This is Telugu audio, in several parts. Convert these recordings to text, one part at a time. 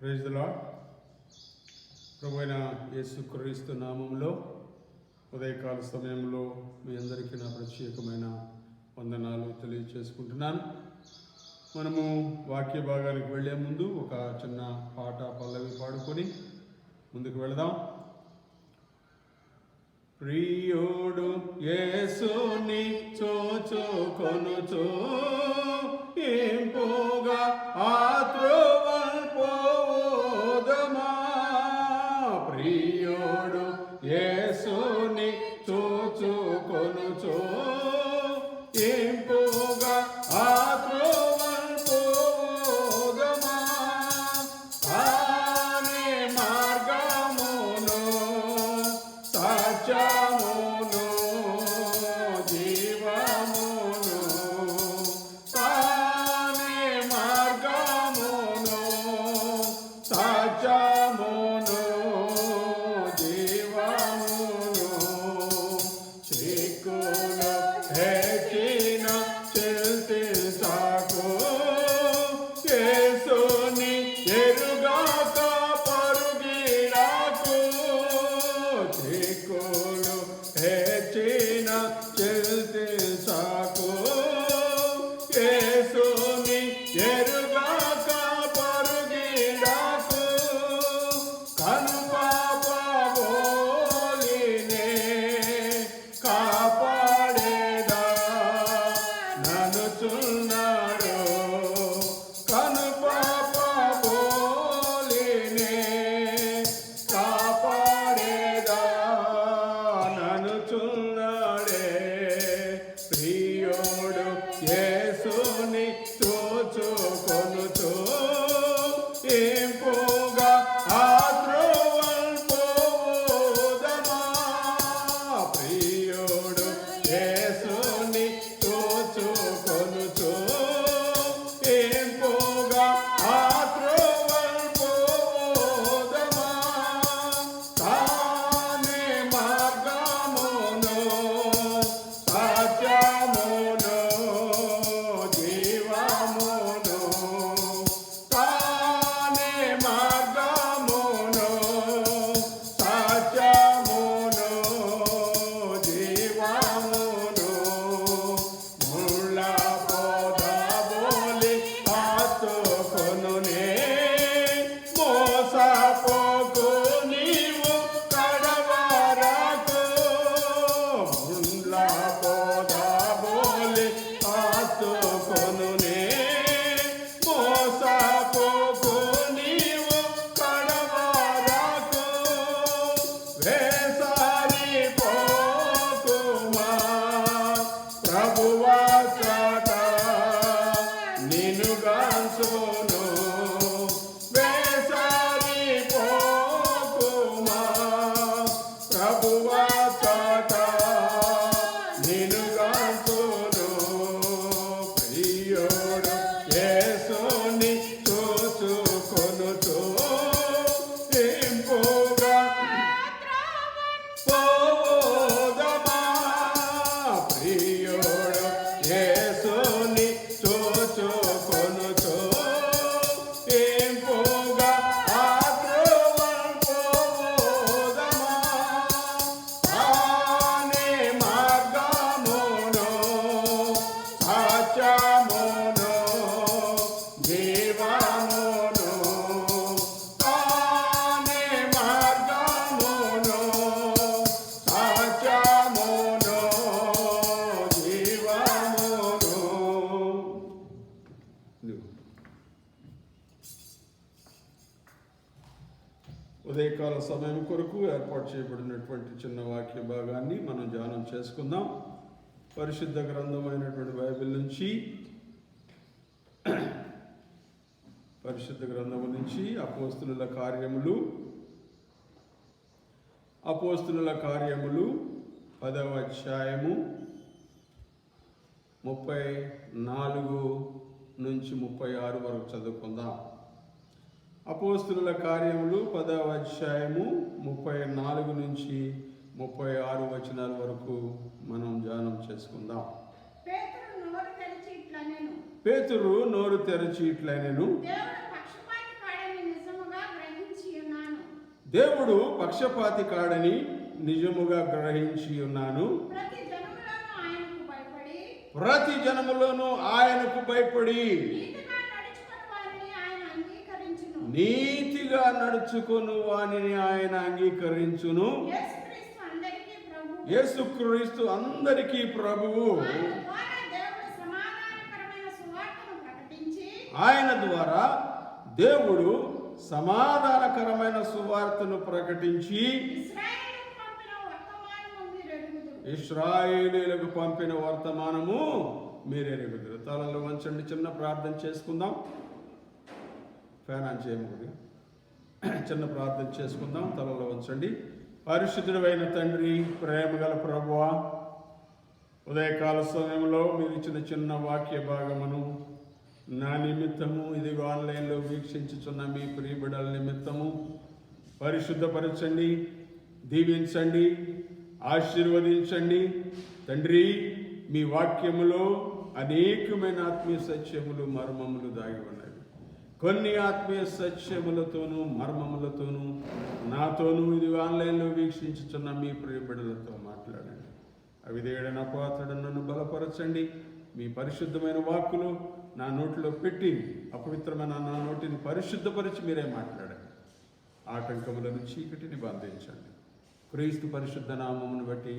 Praise the lord. ప్రభువైన యేసుక్రీస్తు నామములో ఉదయకాల సమయంలో మీ అందరికీ నా ప్రత్యేకమైన వందనాలు తెలియచేసుకుంటున్నాను. మనము వాక్య భాగానికి వెళ్ళే ముందు ఒక చిన్న పాట పల్లవి పాడుకొని ముందుకు వెళదాం. ప్రియుడు యేసుని చూచుకొనుచు ఇంపుగా ఆత్రువల్ పోదమా. ప్రియుడు యేసుని చూచుకొనుచు ఇంపుగా ఆత్రువల్ పోదమా. కాని మార్గమును సత్యమును జీవమును కాని మార్గమును సత్యమును జీవమును చిక్కులు హెచ్చిన చెల్తి సాకు యేసుని ఎరుగాక పరుగిరాకు. చిక్కులు హెచ్చిన చెల్తి సాకు యేసుని ఎరుగాక పరుగిరాకు. కనుపాప బోలినే కాపాడేదా ననుచున్నాడు. కనుపాప బోలినే కాపాడేదా ననుచున్నాడే. ప్రియుడు యేసుని చూచుకొనుచు ఇంపుగా ఆత్రువల్ పోదమా. ప్రియుడు యేసుని చూచుకొనుచు ఇంపుగా ఆత్రువల్ పోదమా. తానే మార్గమును సత్యమును జీవమును తానే మార్గమును సత్యమును జీవమును. ముళ్ళ పొద బోలి హత్తుకొనునే మోసపోకు నీవు కడవరకు. ముళ్ళ పొద బోలి హత్తుకొనునే మోసపోకు నీవు కడవరకు. వేసారిపోకుమా ప్రభువా చాట నిన్ను గాంచును. వేసారిపోకుమా ప్రభువా చాట నిన్ను గాంచును. ప్రియుడు యేసుని చూచుకొనుచు ఇంపుగా పోదమా. ప్రియుడు యేసుని చూచుకొనుచు ఇంపుగా ఆత్రువల్ పోదమా. తానే మార్గమును సత్యమును జీవమును తానే మార్గమును సత్యమును జీవమును. ఉదయకాల సమయం కొరకు ఏర్పాటు చేయబడినటువంటి చిన్న వాక్య భాగాన్ని మనం ధ్యానం చేసుకుందాం. పరిశుద్ధ గ్రంథమైనటువంటి బైబిల్ నుంచి అపోస్తుల కార్యములు 10వ అధ్యాయము 34 నుంచి 36 వరకు చదువుకుందాం. అపోస్తుల కార్యములు 10వ అధ్యాయము 34 నుంచి 36 వచనాల వరకు మనం ధ్యానం చేసుకుందాం. పేతురు నోరు తెరచి ఇట్లనెను, దేవుడు పక్షపాతి కాడని నిజముగా గ్రహించి ఉన్నాను. ప్రతి జనములోనూ ఆయనకు భయపడి నీతిగా నడుచుకొను వానిని ఆయన అంగీకరించును. యేసుక్రీస్తు అందరికీ ప్రభువు. ఆయన ద్వారా దేవుడు సమాధానకరమైన సువార్తను ప్రకటించి ఇశ్రాయేలీయులకు పంపిన వర్తమానము మీరెరుగుదురు. తలలు వంచండి, చిన్న ప్రార్థన చేసుకుందాం. ఫ్యాన్ ఆన్ చేయకూడదు. చిన్న ప్రార్థన చేసుకుందాం. తలలో వంచండి. పరిశుద్ధుడైన తండ్రి, ప్రేమగల ప్రభువా, ఉదయకాల సమయంలో మీరు ఇచ్చిన చిన్న వాక్య భాగమును నా నిమిత్తము, ఇదిగో ఆన్లైన్లో వీక్షించుచున్న మీ ప్రియబిడ్డల నిమిత్తము పరిశుద్ధపరచండి, దీవించండి, ఆశీర్వదించండి. తండ్రి, మీ వాక్యములో అనేకమైన ఆత్మీయ సత్యములు, మర్మములు దాగి ఉన్నవి. కొన్ని ఆత్మీయ సత్యములతోనూ మర్మములతోనూ నాతోనూ ఇది ఆన్లైన్లో వీక్షించుచున్న మీ ప్రియబిడ్డలతో మాట్లాడండి. అవిధేయుడైన పాత్రుడు నన్ను బలపరచండి. మీ పరిశుద్ధమైన వాక్కులు నా నోటిలో పెట్టి అపవిత్రమైన నా నోటిని పరిశుద్ధపరిచి మీరే మాట్లాడండి. ఆటంకములను, చీకటిని బంధించండి. క్రీస్తు పరిశుద్ధ నామమును బట్టి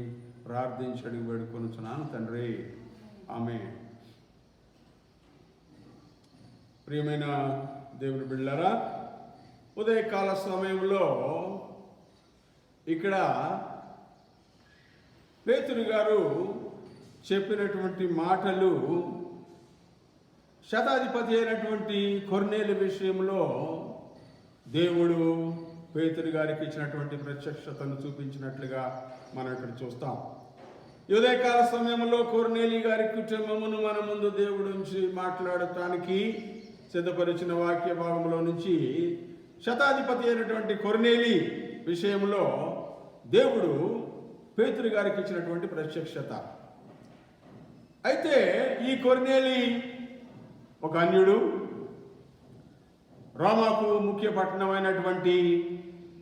ప్రార్థించడి వేడుకొనుచున్నాను తండ్రి, ఆమేన్. ప్రియమైన దేవుని బిడ్డలారా, ఉదయకాల సమయంలో ఇక్కడ పేతురు గారు చెప్పినటువంటి మాటలు శతాధిపతి అయినటువంటి కొర్నేలు విషయంలో దేవుడు పేతురు గారికి ఇచ్చినటువంటి ప్రత్యక్షతను చూపించినట్లుగా మనం ఇక్కడ చూస్తాం. ఉదయకాల సమయంలో కొర్నేలి గారి కుటుంబమును మన ముందు దేవుడు నుంచి మాట్లాడటానికి సిద్ధపరిచిన వాక్య భాగంలో నుంచి శతాధిపతి అయినటువంటి కొర్నేలి విషయంలో దేవుడు పేతురు గారికి ఇచ్చినటువంటి ప్రత్యక్షత. అయితే ఈ కొర్నేలి ఒక అన్యుడు, రోమాకు ముఖ్య పట్టణమైనటువంటి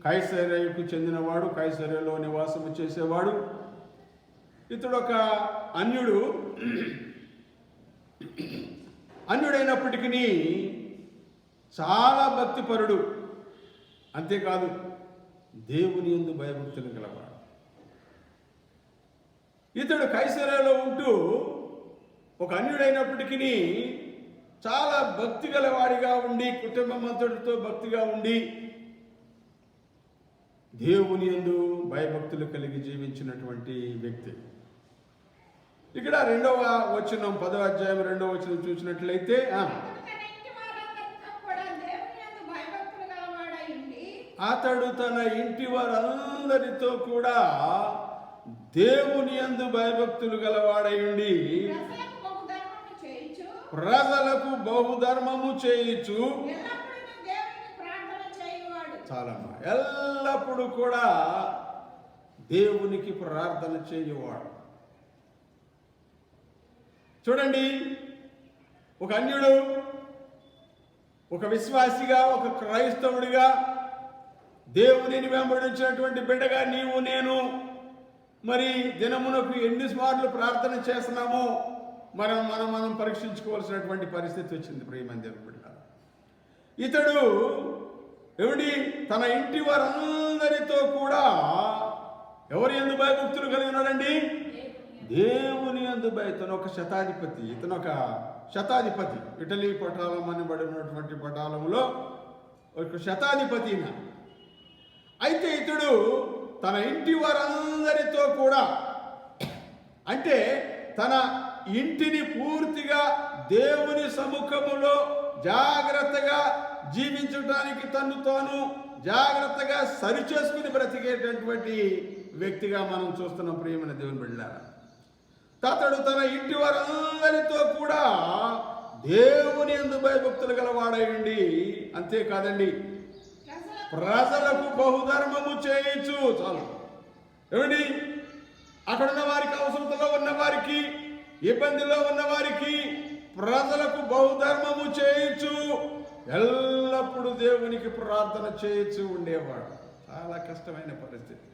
కైసరేయుకు చెందినవాడు, కైసరేలో నివాసము చేసేవాడు. ఇతడు ఒక అన్యుడైనప్పటికీ చాలా భక్తిపరుడు. అంతేకాదు, దేవుని యందు భయభక్తులు గలవాడు. ఇతడు కైసరేలో ఉంటూ ఒక అన్యుడైనప్పటికీ చాలా భక్తి గలవాడిగా ఉండి, కుటుంబం అంతటితో భక్తిగా ఉండి, దేవుని యందు భయభక్తులు కలిగి జీవించినటువంటి వ్యక్తి. ఇక్కడ 2వ వచనం, 10వ అధ్యాయం 2వ వచనం చూసినట్లయితే, అతడు తన ఇంటి వారందరితో కూడా దేవుని యందు భయభక్తులు గలవాడయుండి ప్రజలకు బహుధర్మము చేయుచు, చాలా ఎల్లప్పుడూ కూడా దేవునికి ప్రార్థన చేయువాడు. చూడండి, ఒక అన్యుడు, ఒక విశ్వాసిగా, ఒక క్రైస్తవుడిగా, దేవునిని వెంబడించినటువంటి బిడ్డగా నీవు నేను మరి దినమునకు ఎన్ని సార్లు ప్రార్థన చేస్తున్నామో మనం పరీక్షించుకోవాల్సినటువంటి పరిస్థితి వచ్చింది. ప్రియమైన దేవుని బిడ్డలారా, ఇతడు తన ఇంటి వారందరితో కూడా ఎవరి యందు భయభక్తులు కలిగి ఉన్నాడండి? దేవుని యందు ఇతను ఒక శతాధిపతి. ఇటలీ పటాలం అనబడినటువంటి పటాలంలో ఒక శతాధిపతి. అయితే ఇతడు తన ఇంటి వారందరితో కూడా, అంటే తన ఇంటిని పూర్తిగా దేవుని సముఖములో జాగ్రత్తగా జీవించడానికి తను తాను జాగ్రత్తగా సరిచేసుకుని బ్రతికేటటువంటి వ్యక్తిగా మనం చూస్తున్నాం. ప్రియమైన దేవుని బిడ్డలారా, అతడు తన ఇంటి వారందరితో కూడా దేవుని యందు భయభక్తులు గలవాడయుండి, అంతేకాదండి, ప్రజలకు బహుధర్మము చేయించు. చాలు. అక్కడున్న వారికి, అవసరతలో ఉన్న వారికి, ఇబ్బందిలో ఉన్న వారికి, ప్రజలకు బహుధర్మము చేయించు, ఎల్లప్పుడూ దేవునికి ప్రార్థన చేయించు ఉండేవాడు. చాలా కష్టమైన పరిస్థితి.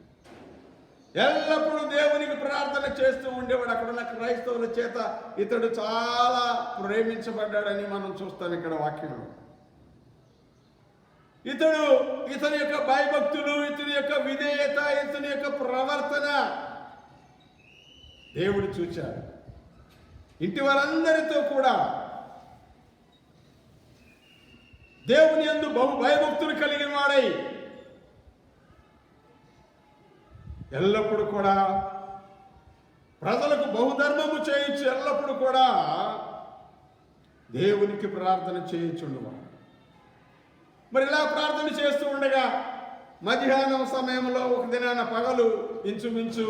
ఎల్లప్పుడూ దేవునికి ప్రార్థన చేస్తూ ఉండేవాడు. అక్కడున్న క్రైస్తవుల చేత ఇతడు చాలా ప్రేమించబడ్డాడని మనం చూస్తాం ఇక్కడ వాక్యంలో. ఇతని యొక్క భయభక్తులు, ఇతని యొక్క విధేయత, ఇతని యొక్క ప్రవర్తన దేవుడు చూచాడు. ఇంటి వారందరితో కూడా దేవుని యందు బహు భయభక్తులు కలిగిన వాడై ఎల్లప్పుడూ కూడా ప్రజలకు బహుధర్మము చేయించి ఎల్లప్పుడూ కూడా దేవునికి ప్రార్థన చేయించుండేవాడు. మరి ఇలా ప్రార్థన చేస్తూ ఉండగా మధ్యాహ్నం సమయంలో ఒక దినాన పగలు ఇంచుమించు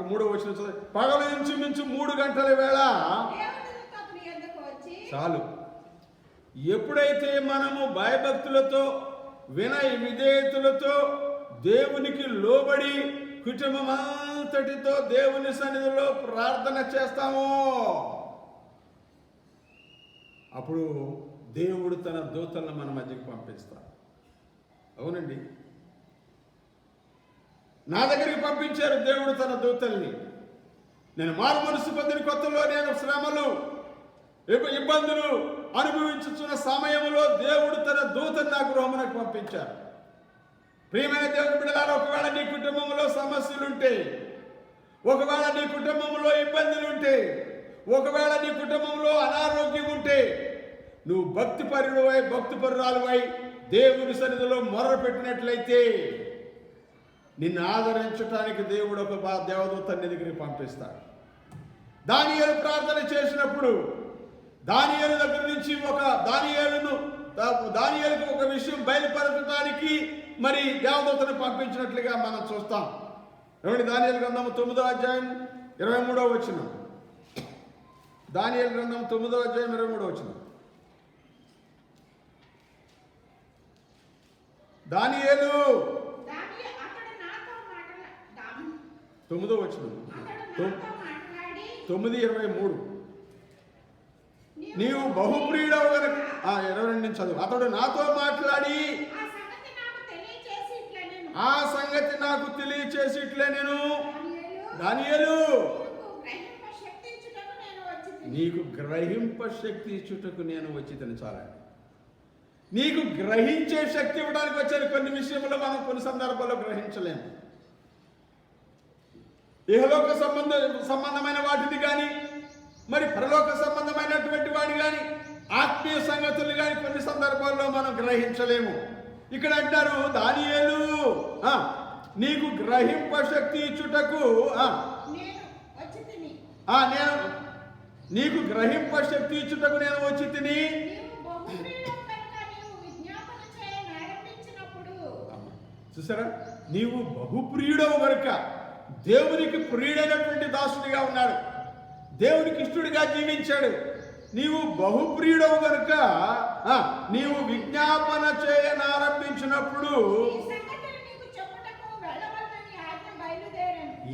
3వ వచనం, పగలు ఇంచుమించు 3 గంటల వేళ చాలు. ఎప్పుడైతే మనము భయభక్తులతో వినయ విధేయతలతో దేవునికి లోబడి కుటుంబమంతటితో దేవుని సన్నిధిలో ప్రార్థన చేస్తామో అప్పుడు దేవుడు తన దూతలను మన మధ్యకి పంపిస్తాడు. అవునండి, నా దగ్గరికి పంపించారు దేవుడు తన దూతల్ని. నేను మారు మనసు పొందిన కొత్తలో నేను శ్రమలు ఇబ్బందులు అనుభవించుతున్న సమయంలో దేవుడు తన దూతను నా గృహమునకు పంపించారు. ప్రియమైన దేవుని బిడ్డలారా, ఒకవేళ నీ కుటుంబంలో సమస్యలుంటే, ఒకవేళ నీ కుటుంబంలో ఇబ్బందులుంటే, ఒకవేళ నీ కుటుంబంలో అనారోగ్యం ఉంటే, నువ్వు భక్తిపరురాలువై దేవుని సన్నిధిలో మొర్ర పెట్టినట్లయితే నిన్ను ఆదరించడానికి దేవుడు ఒక దేవదూతని దగ్గరికి పంపిస్తాడు. దానియేలు ప్రార్థన చేసినప్పుడు దానియేలు దగ్గర నుంచి దానియేలుకు ఒక విషయం బయలుపరచడానికి మరి దేవదూతను పంపించినట్లుగా మనం చూస్తాం. ఏమండి, దానియేలు గ్రంథం 9వ అధ్యాయం 23వ వచనం. దానియేలు గ్రంథం 9వ అధ్యాయం 23వ వచనం. దానియేలు 9వ వచనం 9:23. నీవు బహుప్రియుడవు గనుక 22 నుంచి చదువు. అతడు నాతో మాట్లాడి ఆ సంగతి నాకు తెలియచేసి ఇట్లే నేను దానియేలు నీకు గ్రహింప శక్తి ఇచ్చుటకు నేను వచ్చి చాలండి. నీకు గ్రహించే శక్తి ఇవ్వడానికి వచ్చాను. కొన్ని విషయంలో మనం కొన్ని సందర్భాల్లో గ్రహించలేము. ఇహలోక సంబంధమైన వాటిని కానీ, మరి పరలోక సంబంధమైనటువంటి వాడిని కానీ, ఆత్మీయ సంగతులు కానీ కొన్ని సందర్భాల్లో మనం గ్రహించలేము. ఇక్కడ అంటారు దానియేలు నీకు గ్రహింప శక్తి ఇచ్చుటకు నేను నీకు గ్రహింప శక్తి ఇచ్చుటకు నేను వచ్చి తిని. చూసారా, నీవు బహుప్రియుడవు గనుక, దేవునికి ప్రియుడైనటువంటి దాసుడిగా ఉన్నాడు, దేవునికి ఇష్టడిగా జీవించాడు. నీవు బహుప్రియుడవు గనుక నీవు విజ్ఞాపన చేయనారంభించినప్పుడు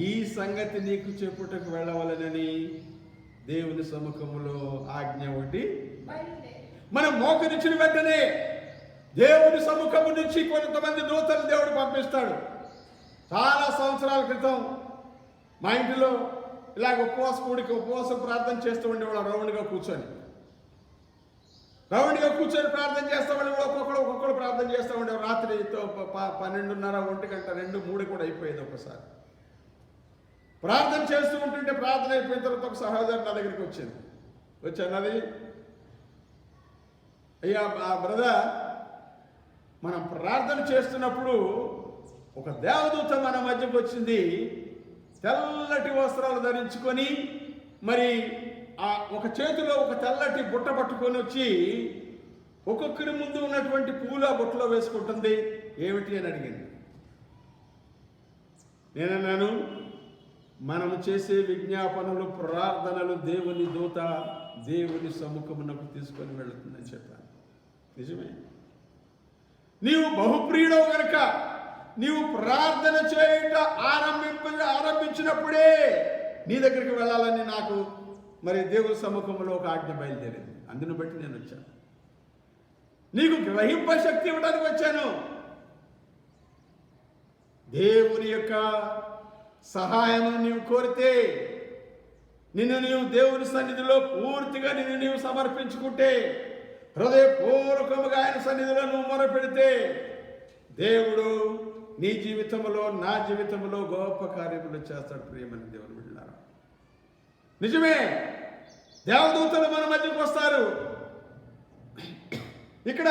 ఈ సంగతి నీకు చెప్పుటకు వెళ్ళవలనని దేవుని సముఖములో ఆజ్ఞ ఒకటి. మనం మోకరించిన వెంటనే దేవుని సముఖము నుంచి కొంతమంది దూతలు దేవుడు పంపిస్తాడు. చాలా సంవత్సరాల క్రితం మా ఇంటిలో ఇలాగ ఉపవాసం ప్రార్థన చేస్తూ ఉండేవాళ్ళు. రౌండ్గా కూర్చొని ప్రార్థన చేస్తూ ఉండేవాళ్ళు. ఒక్కొక్కడు ప్రార్థన చేస్తూ ఉండేవాళ్ళు. రాత్రి 12:30, 1 గంట, 2, 3 కూడా అయిపోయేది. ఒకసారి ప్రార్థన చేస్తూ ఉంటుంటే ప్రార్థన అయిపోయిన తర్వాత ఒక సహోదరు నా దగ్గరికి వచ్చి అన్నది, అయ్యా బ్రదర్, మనం ప్రార్థన చేస్తున్నప్పుడు ఒక దేవదూత మన మధ్యకు వచ్చింది. తెల్లటి వస్త్రాలు ధరించుకొని, మరి ఒక చేతిలో ఒక తెల్లటి బుట్ట పట్టుకొని వచ్చి ఒక్కొక్కరి ముందు ఉన్నటువంటి పూలు ఆ బుట్టలో వేసుకుంటుంది. ఏమిటి అని అడిగింది. నేనన్నాను, మనము చేసే విజ్ఞాపనలు, ప్రార్థనలు దేవుని దూత దేవుని సముఖమునకు తీసుకొని వెళుతుందని చెప్పాను. నిజమే, నీవు బహుప్రియుడవు గనుక నీవు ప్రార్థన చేయుట ఆరంభించినప్పుడే నీ దగ్గరికి వెళ్ళాలని నాకు మరి దేవుని సముఖంలో ఒక ఆజ్ఞ బయలుదేరింది. అందును బట్టి నేను వచ్చాను. నీకు గ్రహింప శక్తి ఇవ్వడానికి వచ్చాను. దేవుని యొక్క సహాయమును నీవు కోరితే, నిన్ను నీవు దేవుని సన్నిధిలో పూర్తిగా నిన్ను నీవు సమర్పించుకుంటే, హృదయపూర్వకముగా ఆయన సన్నిధిలో నువ్వు మొరపెడితే, దేవుడు నీ జీవితంలో నా జీవితంలో గొప్ప కార్యములు చేస్తాడు. ప్రియమైన దేవుని బిడ్డలారా, నిజమే, దేవదూతలు మన మధ్యకు వస్తారు. ఇక్కడ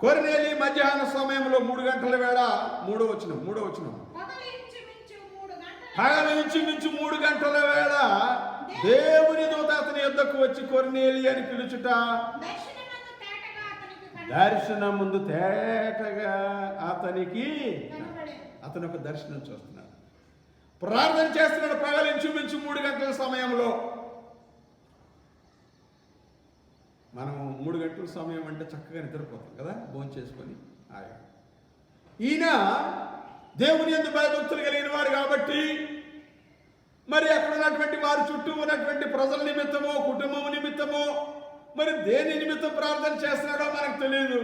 కొర్నేలి మధ్యాహ్న సమయంలో 3 గంటల వేళ, మూడో వచనం పగలు ఇంచుమించు 3 గంటల వేళ దేవుని దూత అతని యొద్దకు వచ్చి కొర్నేలి అని పిలుచుట, దర్శనం ముందు తేటగా అతను ఒక దర్శనం చూస్తున్నాడు. ప్రార్థన చేస్తున్నాడు. పగలు ఇంచుమించు 3 గంటల సమయంలో. మనం 3 గంటల సమయం అంటే చక్కగా నిద్రపోతాం కదా, భోజనం చేసుకొని. ఈయన దేవుని యందు భయభక్తులు కలిగిన వాడు కాబట్టి, మరి అక్కడ ఉన్నటువంటి వారి చుట్టూ ఉన్నటువంటి ప్రజల నిమిత్తమో కుటుంబం నిమిత్తమో మరి దేని నిమిత్తం ప్రార్థన చేస్తున్నాడో మనకు తెలియదు.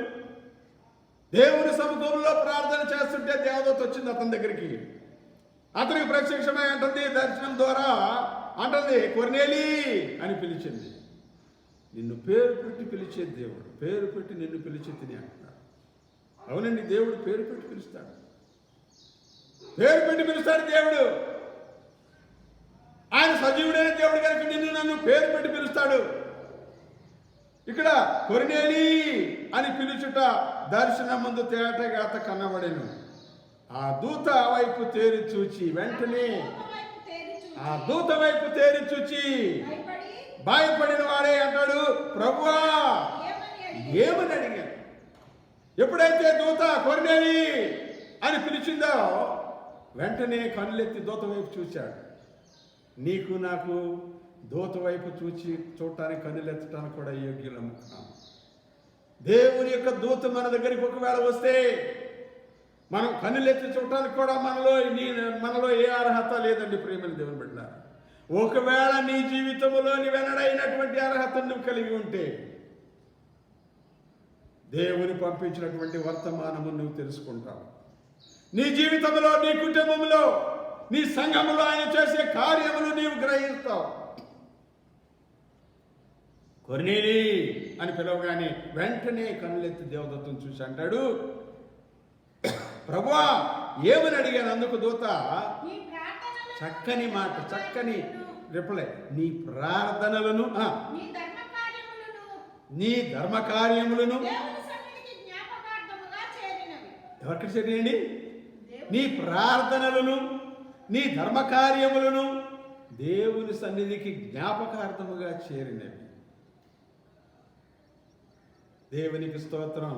దేవుని సముఖంలో ప్రార్థన చేస్తుంటే దేవదూత వచ్చింది అతని దగ్గరికి. అతనికి ప్రత్యక్షమై అంటుంది, దర్శనం ద్వారా అంటుంది, కొర్నేలి అని పిలిచింది. నిన్ను పేరు పెట్టి పిలిచే దేవుడు, పేరు పెట్టి నిన్ను పిలిచి తిని అంటున్నాడు. అవునండి, దేవుడు పేరు పెట్టి పిలుస్తాడు. పేరు పెట్టి పిలుస్తాడు దేవుడు. ఆయన సజీవుడైన దేవుడు కనుక నిన్ను నన్ను పేరు పెట్టి పిలుస్తాడు. ఇక్కడ కొర్నేలి అని పిలుచుట, దర్శనం ముందు తేటగా అత కనబడెను. ఆ దూత వైపు తేరి చూచి, వెంటనే ఆ దూత వైపు తేరి చూచి భయపడిన వాడే అంటాడు, ప్రభువా ఏమని అడిగాను. ఎప్పుడైతే దూత కొర్నేలి అని పిలిచిందో వెంటనే కళ్ళెత్తి దూత వైపు చూశాడు. నీకు నాకు దూత వైపు చూడటానికి కన్నులెత్తడానికి కూడా యోగ్యులము. దేవుని యొక్క దూత మన దగ్గరికి ఒకవేళ వస్తే మనం కన్నులెత్తి చూడటానికి కూడా మనలో ఏ అర్హత లేదండి. ప్రియమైన దేవుని బిడ్డలారా, ఒకవేళ నీ జీవితంలో వెనడైనటువంటి అర్హత నువ్వు కలిగి ఉంటే, దేవుని పంపించినటువంటి వర్తమానము నువ్వు తెలుసుకుంటావు. నీ జీవితంలో, నీ కుటుంబంలో, నీ సంఘములో ఆయన చేసే కార్యములు నీవు గ్రహిస్తావు. కొర్నేలి అని పిలవగానే వెంటనే కన్నులెత్తి దేవదూతను చూసి అంటాడు, ప్రభువా ఏమని అడిగాను. అందుకు దూత చక్కని మాట, చక్కని రిప్లై, నీ ప్రార్థనలను నీ ధర్మ కార్యములను ఎవరికి చేయండి. నీ ప్రార్థనలను నీ ధర్మకార్యములను దేవుని సన్నిధికి జ్ఞాపకార్థముగా చేరినవి. దేవునికి స్తోత్రం.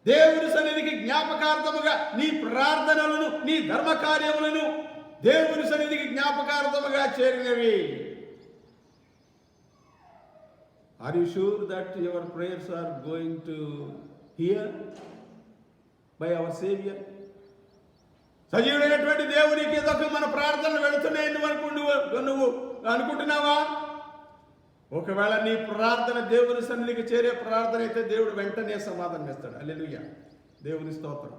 దేవుని సన్నిధికి జ్ఞాపకార్థముగా నీ ప్రార్థనలను నీ ధర్మకార్యములను దేవుని సన్నిధికి జ్ఞాపకార్థముగా చేరినవి. Are you sure that your prayers are going to hear by our saviour? సజీవుడైనటువంటి దేవునికి ఇదొక మన ప్రార్థనలు వెళుతున్నాయి నువ్వు అనుకుంటున్నావా? ఒకవేళ నీ ప్రార్థన దేవుని సన్నిధికి చేరే ప్రార్థన అయితే దేవుడు వెంటనే సమాధానం ఇస్తాడు. హల్లెలూయా, దేవుని స్తోత్రం.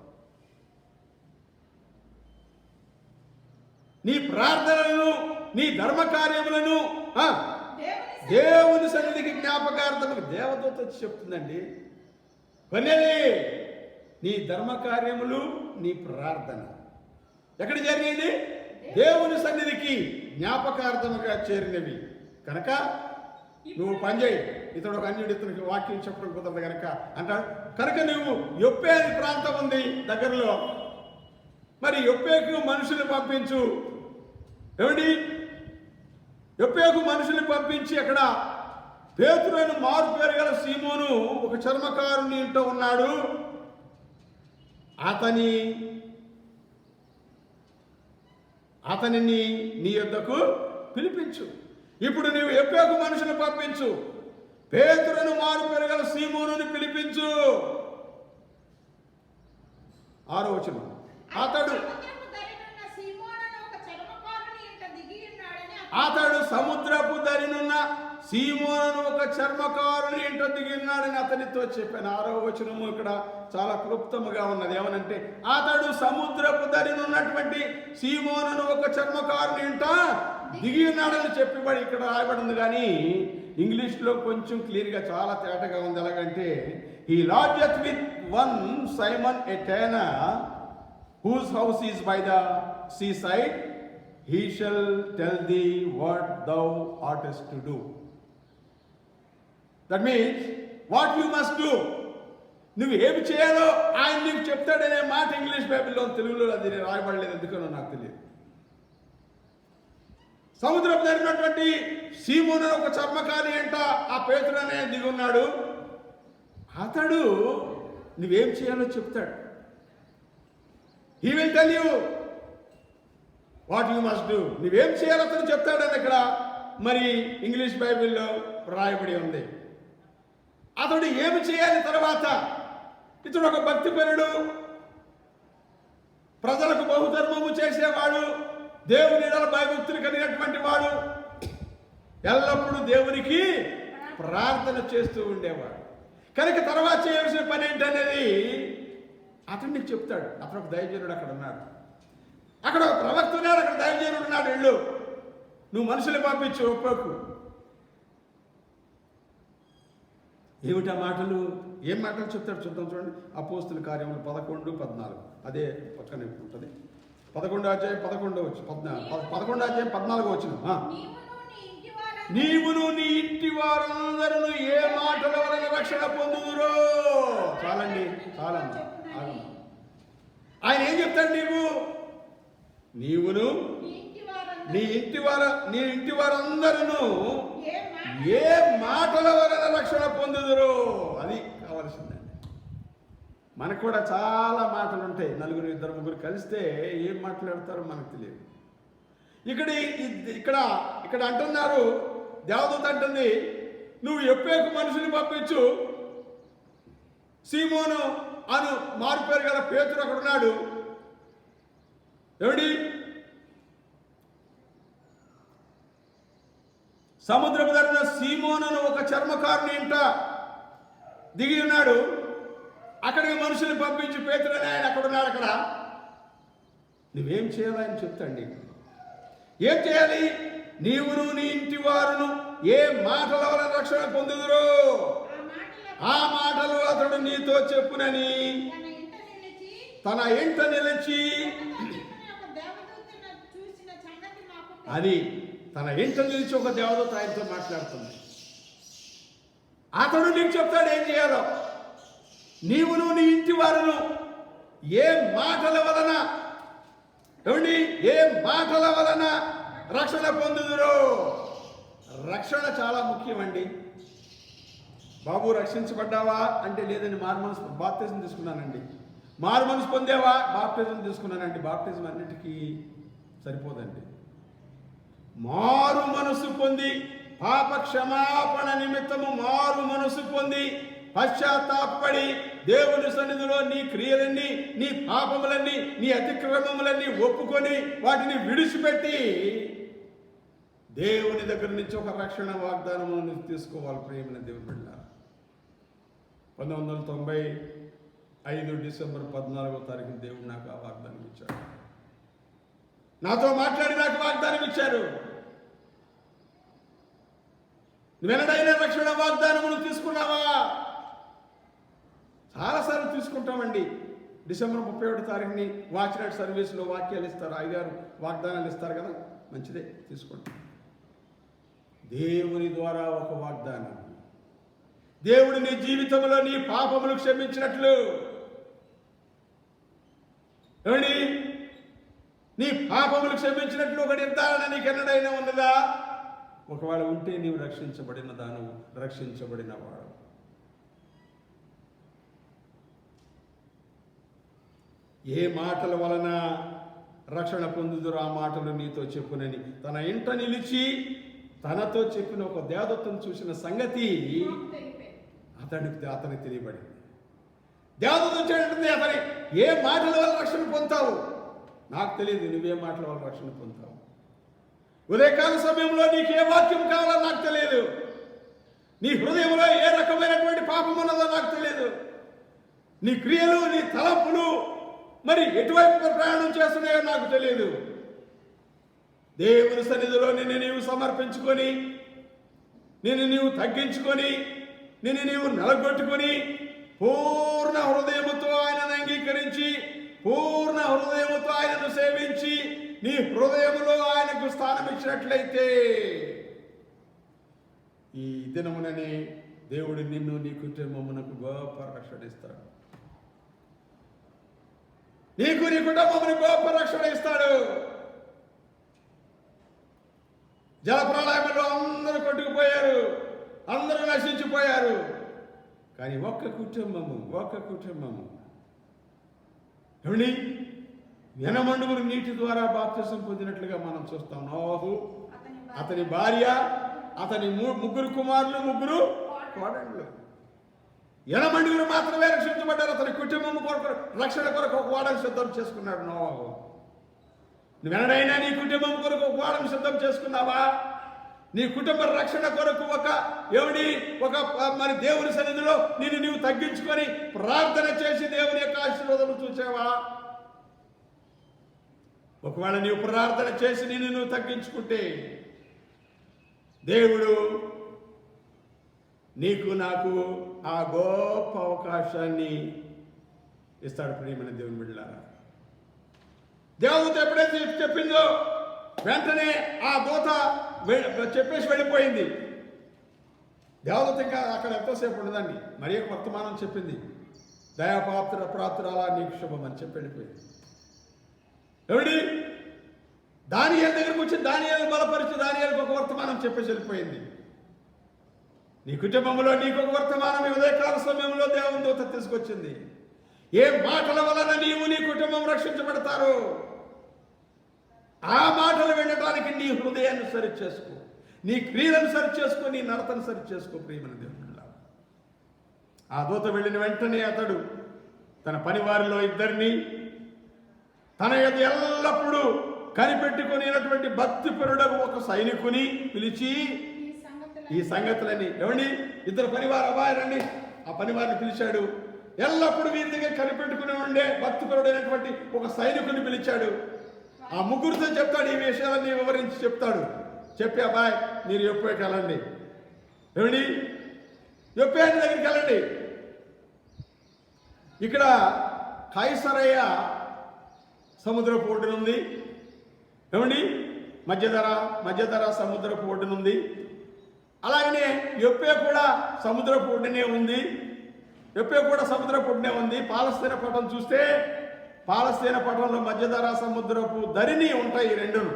నీ ప్రార్థనలను నీ ధర్మ కార్యములను దేవుని సన్నిధికి జ్ఞాపకార్థముగా దేవదూత వచ్చి చెప్తుందండి, కొర్నేలి నీ ధర్మ కార్యములు నీ ప్రార్థన ఎక్కడ జరిగింది? దేవుని సన్నిధికి జ్ఞాపకార్థముగా చేరినవి. కనుక నువ్వు పని చేయి. ఇతడు ఒక అన్యుడు, ఇతనికి వాక్యం చెప్పడం కుదరదు కనుక అంటాడు. కనుక నువ్వు యొప్పే అనే ప్రాంతం ఉంది దగ్గరలో, మరి యొప్పేకు మనుషులు పంపించు. ఏమిటి? యొప్పేకు మనుషులు పంపించి అక్కడ పేతురు అని మారు పేరు గల సీమోను ఒక చర్మకారుని ఇంట్లో ఉన్నాడు, అతనిని నీ యొద్దకు పిలిపించు. ఇప్పుడు నీవు యొప్పేకు మనుషులు పంపించు, పేతురును మారు పేరు గల సీమోనుని పిలిపించు. 6వ వచనం, అతడు సముద్రపు దరినున్న సీమోను ఒక చర్మకారుని ఇంట దిగిన్నాడని అతనితో చెప్పాను. 6వ వచనము ఇక్కడ చాలా క్లుప్తముగా ఉన్నది. ఏమనంటే అతడు సముద్రపు దరినున్నటువంటి సీమోను ఒక చర్మకారుని ఇంట దిగి ఉన్నాడని చెప్పబడి ఇక్కడ రాయబడింది. కానీ ఇంగ్లీష్లో కొంచెం క్లియర్గా చాలా తేటగా ఉంది. ఎలాగంటే he lodgeth with one Simon a tanner whose house is by the seaside, he shall tell thee what thou oughtest to do. That means what you must do. నువ్వు ఏమి చేయాలో ఆయన నీకు చెప్తాడనే మాట ఇంగ్లీష్ బైబిల్లో, తెలుగులో అది రాయబడలేదు, ఎందుకనో నాకు తెలియదు. సముద్రం జరిగినటువంటి సీమోను ఒక చర్మకారి అంట ఆ పేతురు అనే దిగున్నాడు. అతడు నువ్వేం చేయాలో చెప్తాడు. He will tell you what you must do. నువ్వేం చేయాలో అతను చెప్తాడని ఇక్కడ మరి ఇంగ్లీష్ బైబిల్లో రాయబడి ఉంది. అతడు ఏమి చేయాలి తర్వాత? ఇతడు ఒక భక్తిపరుడు, ప్రజలకు బహుధర్మము చేసేవాడు, దేవుని భయభక్తులు కలిగినటువంటి వాడు, ఎల్లప్పుడూ దేవునికి ప్రార్థన చేస్తూ ఉండేవాడు. కనుక తర్వాత చేయవలసిన పని ఏంటనేది అతను నీకు చెప్తాడు. అతను ఒక దైవజనుడు అక్కడ ఉన్నాడు, అక్కడ ఒక ప్రవక్త ఉన్నాడు, అక్కడ దైవజనుడు ఉన్నాడు. వెళ్ళు, నువ్వు మనుషులు పంపించు, ఒప్పుకు. ఏమిటా మాటలు? ఏం మాటలు చెప్తాడు చూద్దాం. చూడండి, అపోస్తుల కార్యములు 11:14. అదే పక్కనే ఉంటుంది. 11వ అధ్యాయం 14వ వచనం. నీవును నీ ఇంటి వారందరూ ఏ మాటల వలన రక్షణ పొందుదురో. చాలండి, చాలండి. ఆయన ఏం చెప్తాడు? నీవును నీ ఇంటి వారందరూ ఏ మాటల వలన రక్షణ పొందుదురో. అది కావలసిందండి. మనకు కూడా చాలా మాటలు ఉంటాయి. నలుగురు, ఇద్దరు, ముగ్గురు కలిస్తే ఏం మాట్లాడతారో మనకు తెలియదు. ఇక్కడ అంటున్నారు, దేవదూత అంటుంది, నువ్వు ఎప్పేకు మనుషుని పంపించు. సీమోను అను మారుపేరు గల పేతురు అక్కడ ఉన్నాడు. ఎవడి? సముద్రపు ధరన సీమోను ఒక చర్మకారుని ఇంట దిగి ఉన్నాడు. అక్కడికి మనుషులు పంపించి పేతురు అని ఆయన అక్కడ ఉన్నాడు. అక్కడ నువ్వేం చేయాలో ఆయన చెప్తాడు నీకు. ఏం చేయాలి? నీవును నీ ఇంటి వారును ఏ మాటల వలన రక్షణ పొందుదురో ఆ మాటలు అతడు నీతో చెప్పునని తన ఇంట నిలిచి, అది తన ఇంట నిలిచి ఒక దేవదూత ఆయనతో మాట్లాడుతుంది. అతడు నీకు చెప్తాడు ఏం చేయాలో. నీవును నీ ఇంటి వారును ఏ మాటల వలన రక్షణ పొందుదురో. రక్షణ చాలా ముఖ్యమండి. బాబు రక్షించబడ్డావా అంటే లేదని మారుమనసు బాప్టిజం తీసుకున్నానండి. మారుమనసు పొందేవా? బాప్టిజం తీసుకున్నానండి. బాప్టిజం అన్నిటికీ సరిపోదండి. మారు మనసు పొంది పాప క్షమాపణ నిమిత్తము మారు మనసు పొంది పశ్చాత్తాపడి దేవుని సన్నిధిలో నీ క్రియలన్నీ, నీ పాపములన్నీ, నీ అతిక్రమములన్నీ ఒప్పుకొని వాటిని విడిచిపెట్టి దేవుని దగ్గర నుంచి ఒక రక్షణ వాగ్దానము తీసుకోవాలి. ప్రియమైన దేవుని బిడ్డలారా, 1995 డిసెంబర్ 14వ తారీఖున దేవుడు నాకు ఆ వాగ్దానం ఇచ్చాడు. నాతో మాట్లాడి నాకు వాగ్దానం ఇచ్చారు. నువ్వెన్నడైనా రక్షణ వాగ్దానమును తీసుకున్నావా? చాలాసార్లు తీసుకుంటామండి. డిసెంబర్ 31వ తారీఖుని వాచ్ నైట్ సర్వీస్లో వాక్యాలు ఇస్తారు, అయ్యగారు వాగ్దానాలు ఇస్తారు కదా, మంచిదే, తీసుకోండి. దేవుని ద్వారా ఒక వాగ్దానం. దేవుడు నీ జీవితంలో నీ పాపములు క్షమించినట్లు, ఏమండి, నీ పాపములు క్షమించినట్లు ఒక నిర్ధారణ నీకు ఎన్నడైనా ఉన్నదా? ఒకవేళ ఉంటే నీవు రక్షించబడిన దాను, రక్షించబడిన వాడు. ఏ మాటల వలన రక్షణ పొందుదురు ఆ మాటలు నీతో చెప్పునని తన ఇంట నిలిచి తనతో చెప్పిన ఒక దేవదత్తును చూసిన సంగతి అతనికి తెలియబడింది. దేవదత్తును చూడండి, అతని ఏ మాటల వల్ల రక్షణ పొందుతావు నాకు తెలియదు. నువ్వే మాటల వల్ల రక్షణ పొందుతావు. ఉదయకాల సమయంలో నీకు ఏ వాక్యం కావాలో నాకు తెలియదు. నీ హృదయంలో ఏ రకమైనటువంటి పాపం ఉన్నదో నాకు తెలియదు. నీ క్రియలు, నీ తలంపులు మరి ఎటువైపు ప్రయాణం చేస్తున్నాయో నాకు తెలియదు. దేవుని సన్నిధిలో నిన్ను నీవు సమర్పించుకొని, నిన్ను నీవు తగ్గించుకొని, నిన్ను నీవు నిలగొట్టుకొని, పూర్ణ హృదయముతో ఆయనను అంగీకరించి, పూర్ణ హృదయముతో ఆయనను సేవించి, నీ హృదయములో ఆయనకు స్థానం ఇచ్చినట్లయితే ఈ దినముననే దేవుడు నిన్ను, నీ కుటుంబమునకు గొప్ప రక్షణ ఇస్తాడు. నీకు, నీ కుటుంబమును గొప్ప రక్షణ ఇస్తాడు. జలప్రళయంలో అందరూ కొట్టుకుపోయారు, అందరూ నశించిపోయారు. కానీ ఒక్క కుటుంబము ఏమండి, ఎనమండుగురు నీటి ద్వారా బాప్తిసం పొందినట్లుగా మనం చూస్తాం. నోహు, అతని భార్య, అతని ముగ్గురు కుమారులు, ముగ్గురు కోడళ్ళు. ఎనమండుగురు మాత్రమే రక్షించబడ్డారు. అతని కుటుంబం కొరకు, రక్షణ కొరకు ఒక ఓడను సిద్ధం చేసుకున్నాడు నోహు. నువ్వెనడైనా నీ కుటుంబం కొరకు ఒక ఓడను సిద్ధం చేసుకున్నావా? నీ కుటుంబ రక్షణ కొరకు మరి దేవుని సన్నిధిలో నిన్ను నీవు తగ్గించుకొని ప్రార్థన చేసి దేవుని యొక్క ఆశీర్వాదం చూసావా? ఒకవేళ నీవు ప్రార్థన చేసి నిన్ను నువ్వు తగ్గించుకుంటే దేవుడు నీకు, నాకు ఆ గొప్ప అవకాశాన్ని ఇస్తాడు. ప్రియమైన దేవుని బిడ్డలారా, దేవదూత ఎప్పుడైతే చెప్పిందో వెంటనే ఆ దూత చెప్పేసి వెళ్ళిపోయింది. దేవదూత ఇంకా అక్కడ ఎంతోసేపు ఉండదండి. మరి ఒక వర్తమానం చెప్పింది, దయాపాత్రాలా నీకు శుభం అని చెప్పి వెళ్ళిపోయింది. ఎవడి దానియేలు దగ్గరకు వచ్చి దానియేలు బలపరిచి దానియేలుకు ఒక వర్తమానం చెప్పేసి వెళ్ళిపోయింది. నీ కుటుంబంలో నీకు ఒక వర్తమానం ఈ ఉదయకాల సమయంలో దేవుని దూత తీసుకొచ్చింది. ఏ మాటల వలన నీవు, నీ కుటుంబం రక్షించబడతారు, ఆ మాటలు వినడానికి నీ హృదయాన్ని సరి చేసుకో, నీ క్రియలను సరి చేసుకో, నీ నడతను సరి చేసుకో. ప్రియమైన దేవునిలా ఆ దూత వెళ్ళిన వెంటనే అతడు తన పనివారిలో ఇద్దరిని, తన యొక్క ఎల్లప్పుడూ కనిపెట్టుకునేటువంటి భక్తిపరుడకు ఒక సైనికుని పిలిచి ఈ సంగతులని, ఏమండి, ఇద్దరు పనివారు అబ్బాయిరండి, ఆ పనివారిని పిలిచాడు. ఎల్లప్పుడూ వీరి దగ్గర కనిపెట్టుకుని ఉండే భక్తిపరుడైనటువంటి ఒక సైనికుని పిలిచాడు. ఆ ముగ్గురితో చెప్తాడు, ఈ విషయాలన్నీ వివరించి చెప్తాడు. చెప్పి, అబ్బాయి మీరు యొప్పేకి వెళ్ళండి, ఏమండి, యొప్పే ఆయన దగ్గరికి వెళ్ళండి. ఇక్కడ కైసరయ్య సముద్రపు ఒడ్డునుంది, ఏమండి, మధ్యధర సముద్రపు ఒడ్డునుంది. అలాగనే యొప్పే కూడా సముద్రపు ఒడ్డునే ఉంది. యొప్పే కూడా సముద్రపు ఒడ్డునే ఉంది. పాలస్తీనా పట్టణం చూస్తే పాలస్తీనా పట్టణంలో మధ్యధర సముద్రపు ధరిని ఉంటాయి రెండును.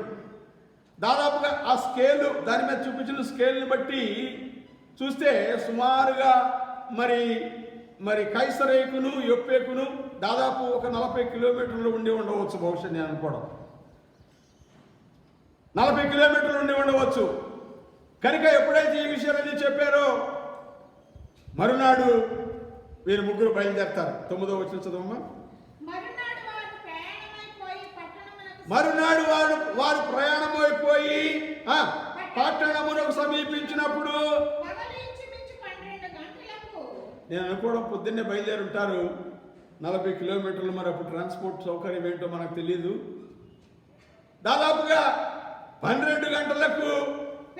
దాదాపుగా ఆ స్కేలు, దాని మీద చూపించిన స్కేల్ని బట్టి చూస్తే సుమారుగా మరి కైసరేకును యొప్పేకును దాదాపు ఒక 40 కిలోమీటర్లు ఉండి ఉండవచ్చు. బహుశా నేను అనుకోవడం 40 కిలోమీటర్లు ఉండి ఉండవచ్చు. కనుక ఎప్పుడైతే ఈ విషయాలన్నీ చెప్పారో మరునాడు వీరు ముగ్గురు బయలుదేరతారు. 9వ వచనం చదవమ్మా. మరునాడు వారు ప్రయాణమైపోయి పట్టణమునకు సమీపించినప్పుడు, నేను అనుకోవడం పొద్దున్నే బయలుదేరి ఉంటారు 40 కిలోమీటర్లు. మరి అప్పుడు ట్రాన్స్పోర్ట్ సౌకర్యం ఏంటో మనకు తెలియదు. దాదాపుగా 12 గంటలకు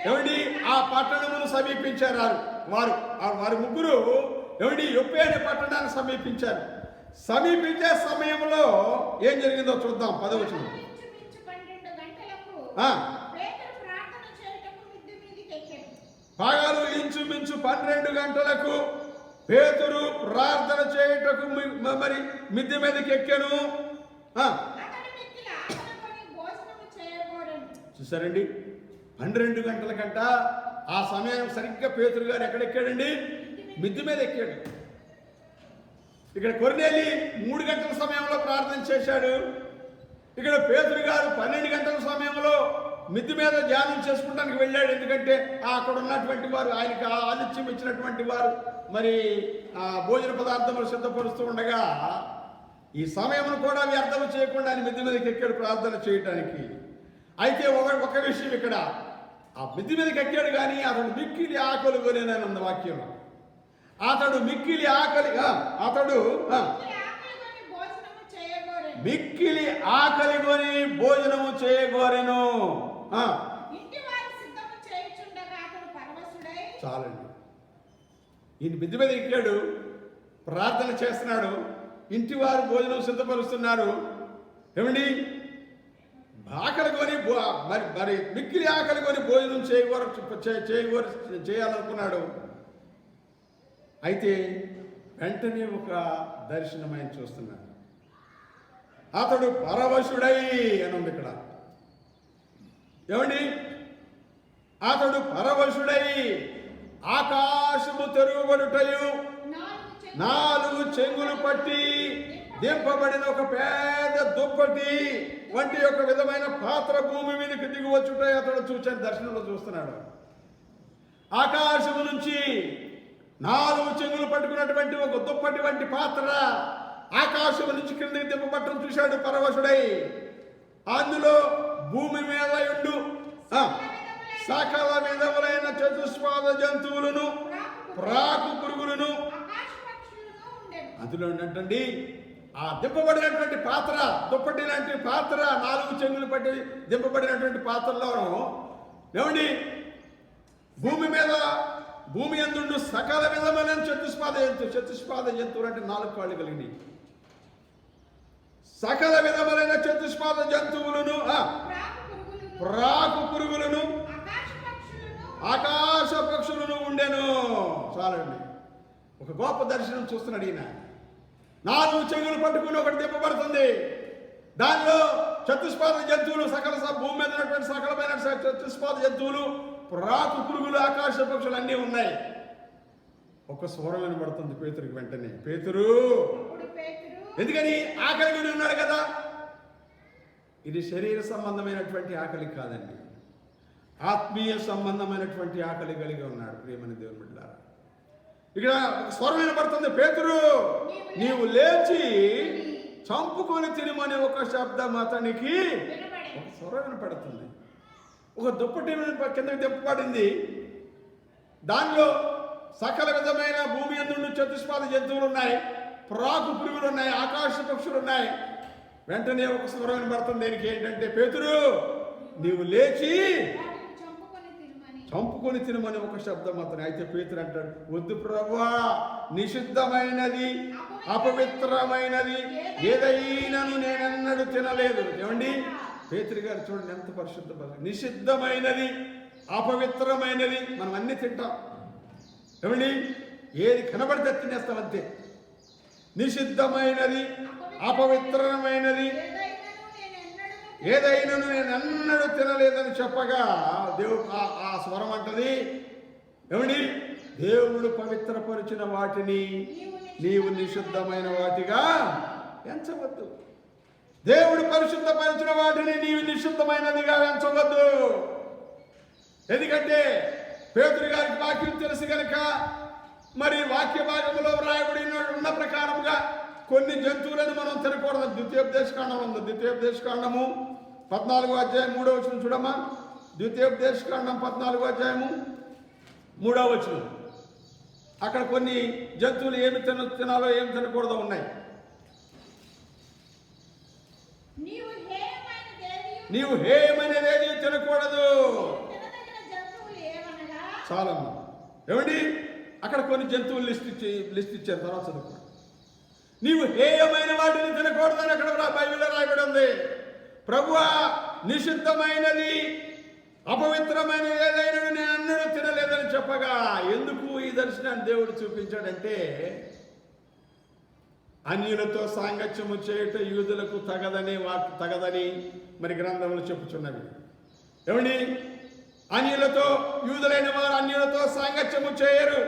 ఏమండి ఆ పట్టణమును సమీపించారు. వారు ముగ్గురు ఏమండి యొప్పే అనే పట్టణాన్ని సమీపించారు. సమీపించే సమయంలో ఏం జరిగిందో చూద్దాం. 10వ వచనం. పగలు ఇంచుమించు 12 గంటలకు పేతురు ప్రార్థన చేయుటకు మరి మిద్దె మీదకి ఎక్కాను. చూసారండి, 12 గంటలకంట ఆ సమయం సరిగ్గా పేతురు గారు ఎక్కడెక్కాడండి? మిద్దె మీద ఎక్కాడు. ఇక్కడ కొర్నేలి 3 గంటల సమయంలో ప్రార్థన చేశాడు. ఇక్కడ పేతురు గారు 12 గంటల సమయంలో మిద్దె మీద ధ్యానం చేసుకుంటానికి వెళ్ళాడు. ఎందుకంటే అక్కడ ఉన్నటువంటి వారు, ఆయనకి ఆతిథ్యం ఇచ్చినటువంటి వారు మరి భోజన పదార్థములు సిద్ధపరుస్తూ ఉండగా ఈ సమయమును కూడా వ్యర్థం చేయకుండా ఆయన మిద్దె మీదకి ఎక్కాడు ప్రార్థన చేయటానికి. అయితే ఒక విషయం ఇక్కడ ఆ మిద్ది మీదకి ఎక్కాడు కానీ అతడు మిక్కిలి ఆకలి కొనేనని ఉంది వాక్యంలో. అతడు మిక్కిలి ఆకలి అతడు మిక్కిలి ఆకలి కొని భోజనము చేయగోరెను. చాలండి. ఈయన మిద్ది మీద ఎక్కాడు, ప్రార్థన చేస్తున్నాడు, ఇంటి వారు భోజనం సిద్ధపరుస్తున్నారు. ఏమండి, ఆకలి కొని మరి మిక్కిలి ఆకలి కొని భోజనం చేయాలనుకున్నాడు. అయితే వెంటనే ఒక దర్శనం ఆయన చూస్తున్నాడు. అతడు పరవశుడై అని ఉంది ఇక్కడ. ఏమండి, అతడు పరవశుడై ఆకాశము తెరువబడుటయు 4 చెంగులు పట్టి దింపబడిన ఒక పెద్ద దుప్పటి వంటి ఒక విధమైన పాత్ర భూమి మీదకి దిగి వచ్చుట అతడు చూచాను, దర్శనంలో చూస్తున్నాడు. ఆకాశము నుంచి 4 చెంగులు పట్టుకున్నటువంటి ఒక దుప్పటి వంటి పాత్ర ఆకాశము నుంచి క్రిందికి దింపబట్టం చూశాడు పరవశుడై. అందులో భూమి మీద ఉండు సకల విధములైన చతుష్పాద జంతువులను, ప్రాకు పురుగులను అందులో ఉన్నటువంటి ఆ దింపబడినటువంటి పాత్ర, దుప్పటి లాంటి పాత్ర, 4 చెంగులు పట్టి దింపబడినటువంటి పాత్రలోనూ ఏమండి భూమి యందు సకల విధమైన చతుష్పాద జంతువులు అంటే 4 కాళ్ళు కలిగినవి. సకల విధములైన చతుష్పాద జంతువులను, ప్రాకు పురుగులను, ఆకాశ పక్షులను ఉండెను. చాలండి, ఒక గొప్ప దర్శనం చూస్తున్నాడు ఈయన. 4 చెంగులు పట్టుకుని ఒకటి దింపబడుతుంది. దానిలో చతుష్పాద జంతువులు, భూమి మీద ఉన్నటువంటి సకలమైన చతుష్పాద జంతువులు, ప్రాకు పురుగులు, ఆకాశ పక్షులు అన్నీ ఉన్నాయి. ఒక స్వరం వినబడుతుంది పేతురుకి. వెంటనే పేతురు, ఎందుకని ఆకలి ఉన్నాడు కదా. ఇది శరీర సంబంధమైనటువంటి ఆకలి కాదండి, ఆత్మీయ సంబంధమైనటువంటి ఆకలి కలిగి ఉన్నాడు. ప్రియమైన దేవుని బిడ్డలారా, ఇక్కడ ఒక స్వరం వినబడుతుంది. పేతురు, నీవు లేచి చంపుకొని తినమని ఒక శబ్దం అతనికి ఒక స్వరం వినపడుతుంది. ఒక దుప్పటి కిందకి దింపబడింది. దానిలో సకల విధమైన భూమి యందు చతుష్పాద జంతువులు ఉన్నాయి, ప్రాకు పురుగులు ఉన్నాయి, ఆకాశ పక్షులు ఉన్నాయి. వెంటనే ఒక స్వరం వినబడుతుంది. దీనికి ఏంటంటే, పేతురు నీవు లేచి చంపుకొని తినమని ఒక శబ్దం అతను. అయితే పేతురు అంటాడు, వద్దు ప్రభువా, నిషిద్ధమైనది అపవిత్రమైనది ఏదైనాను నేనెన్నడూ తినలేదు. ఏమండి, పేతురు గారు చూడండి ఎంత పరిశుద్ధ. నిషిద్ధమైనది అపవిత్రమైనది మనం అన్ని తింటాం. ఏమండి, ఏది కనబడితే తినేస్తాం అంతే. నిషిద్ధమైనది అపవిత్రమైనది ఏదైనాను నేను అన్నడూ తినలేదని చెప్పగా ఆ స్వరం అంటది, ఏమండి, దేవుడు పవిత్రపరిచిన వాటిని నీవు నిషిద్ధమైన వాటిగా ఎంచవద్దు. దేవుడు పరిశుద్ధపరిచిన వాటిని నీవు నిషిద్ధమైనదిగా ఎంచవద్దు. ఎందుకంటే పేతురు గారికి వాక్యం తెలుసు కనుక, మరి వాక్య భాగంలో వ్రాయబడి ఉన్న ప్రకారముగా కొన్ని జంతువులను మనం తినకూడదు. ద్వితీయోపదేశకాండం ఉంది. ద్వితీయోపదేశకాండము 14వ అధ్యాయం 3వ వచనం చూడమ్మా. ద్వితీయోపదేశకాండం 14వ అధ్యాయము 3వ వచనం. అక్కడ కొన్ని జంతువులు ఏమి తినాలో ఏమి తినకూడదో ఉన్నాయి. నీవు హేయమైనదేది తినకూడదు. చాలమ్మా. ఏమండి, అక్కడ కొన్ని జంతువులు లిస్ట్ ఇచ్చారు, తర్వాత చదువుకో. నీవు హేయమైన వాటిని తినకూడదని అక్కడ బైబిల్లో రాయబడి ఉంది. ప్రభువా, నిషిద్ధమైనది అపవిత్రమైనది ఏదైనా నేను అన్నడూ తినలేదని చెప్పగా, ఎందుకు ఈ దర్శనాన్ని దేవుడు చూపించాడంటే, అన్యులతో సాంగత్యము చేయుట యూదులకు తగదని మరి గ్రంథములు చెప్పుచున్నవి. ఏమండి, యూదులైన వారు అన్యులతో సాంగత్యము చేయరు.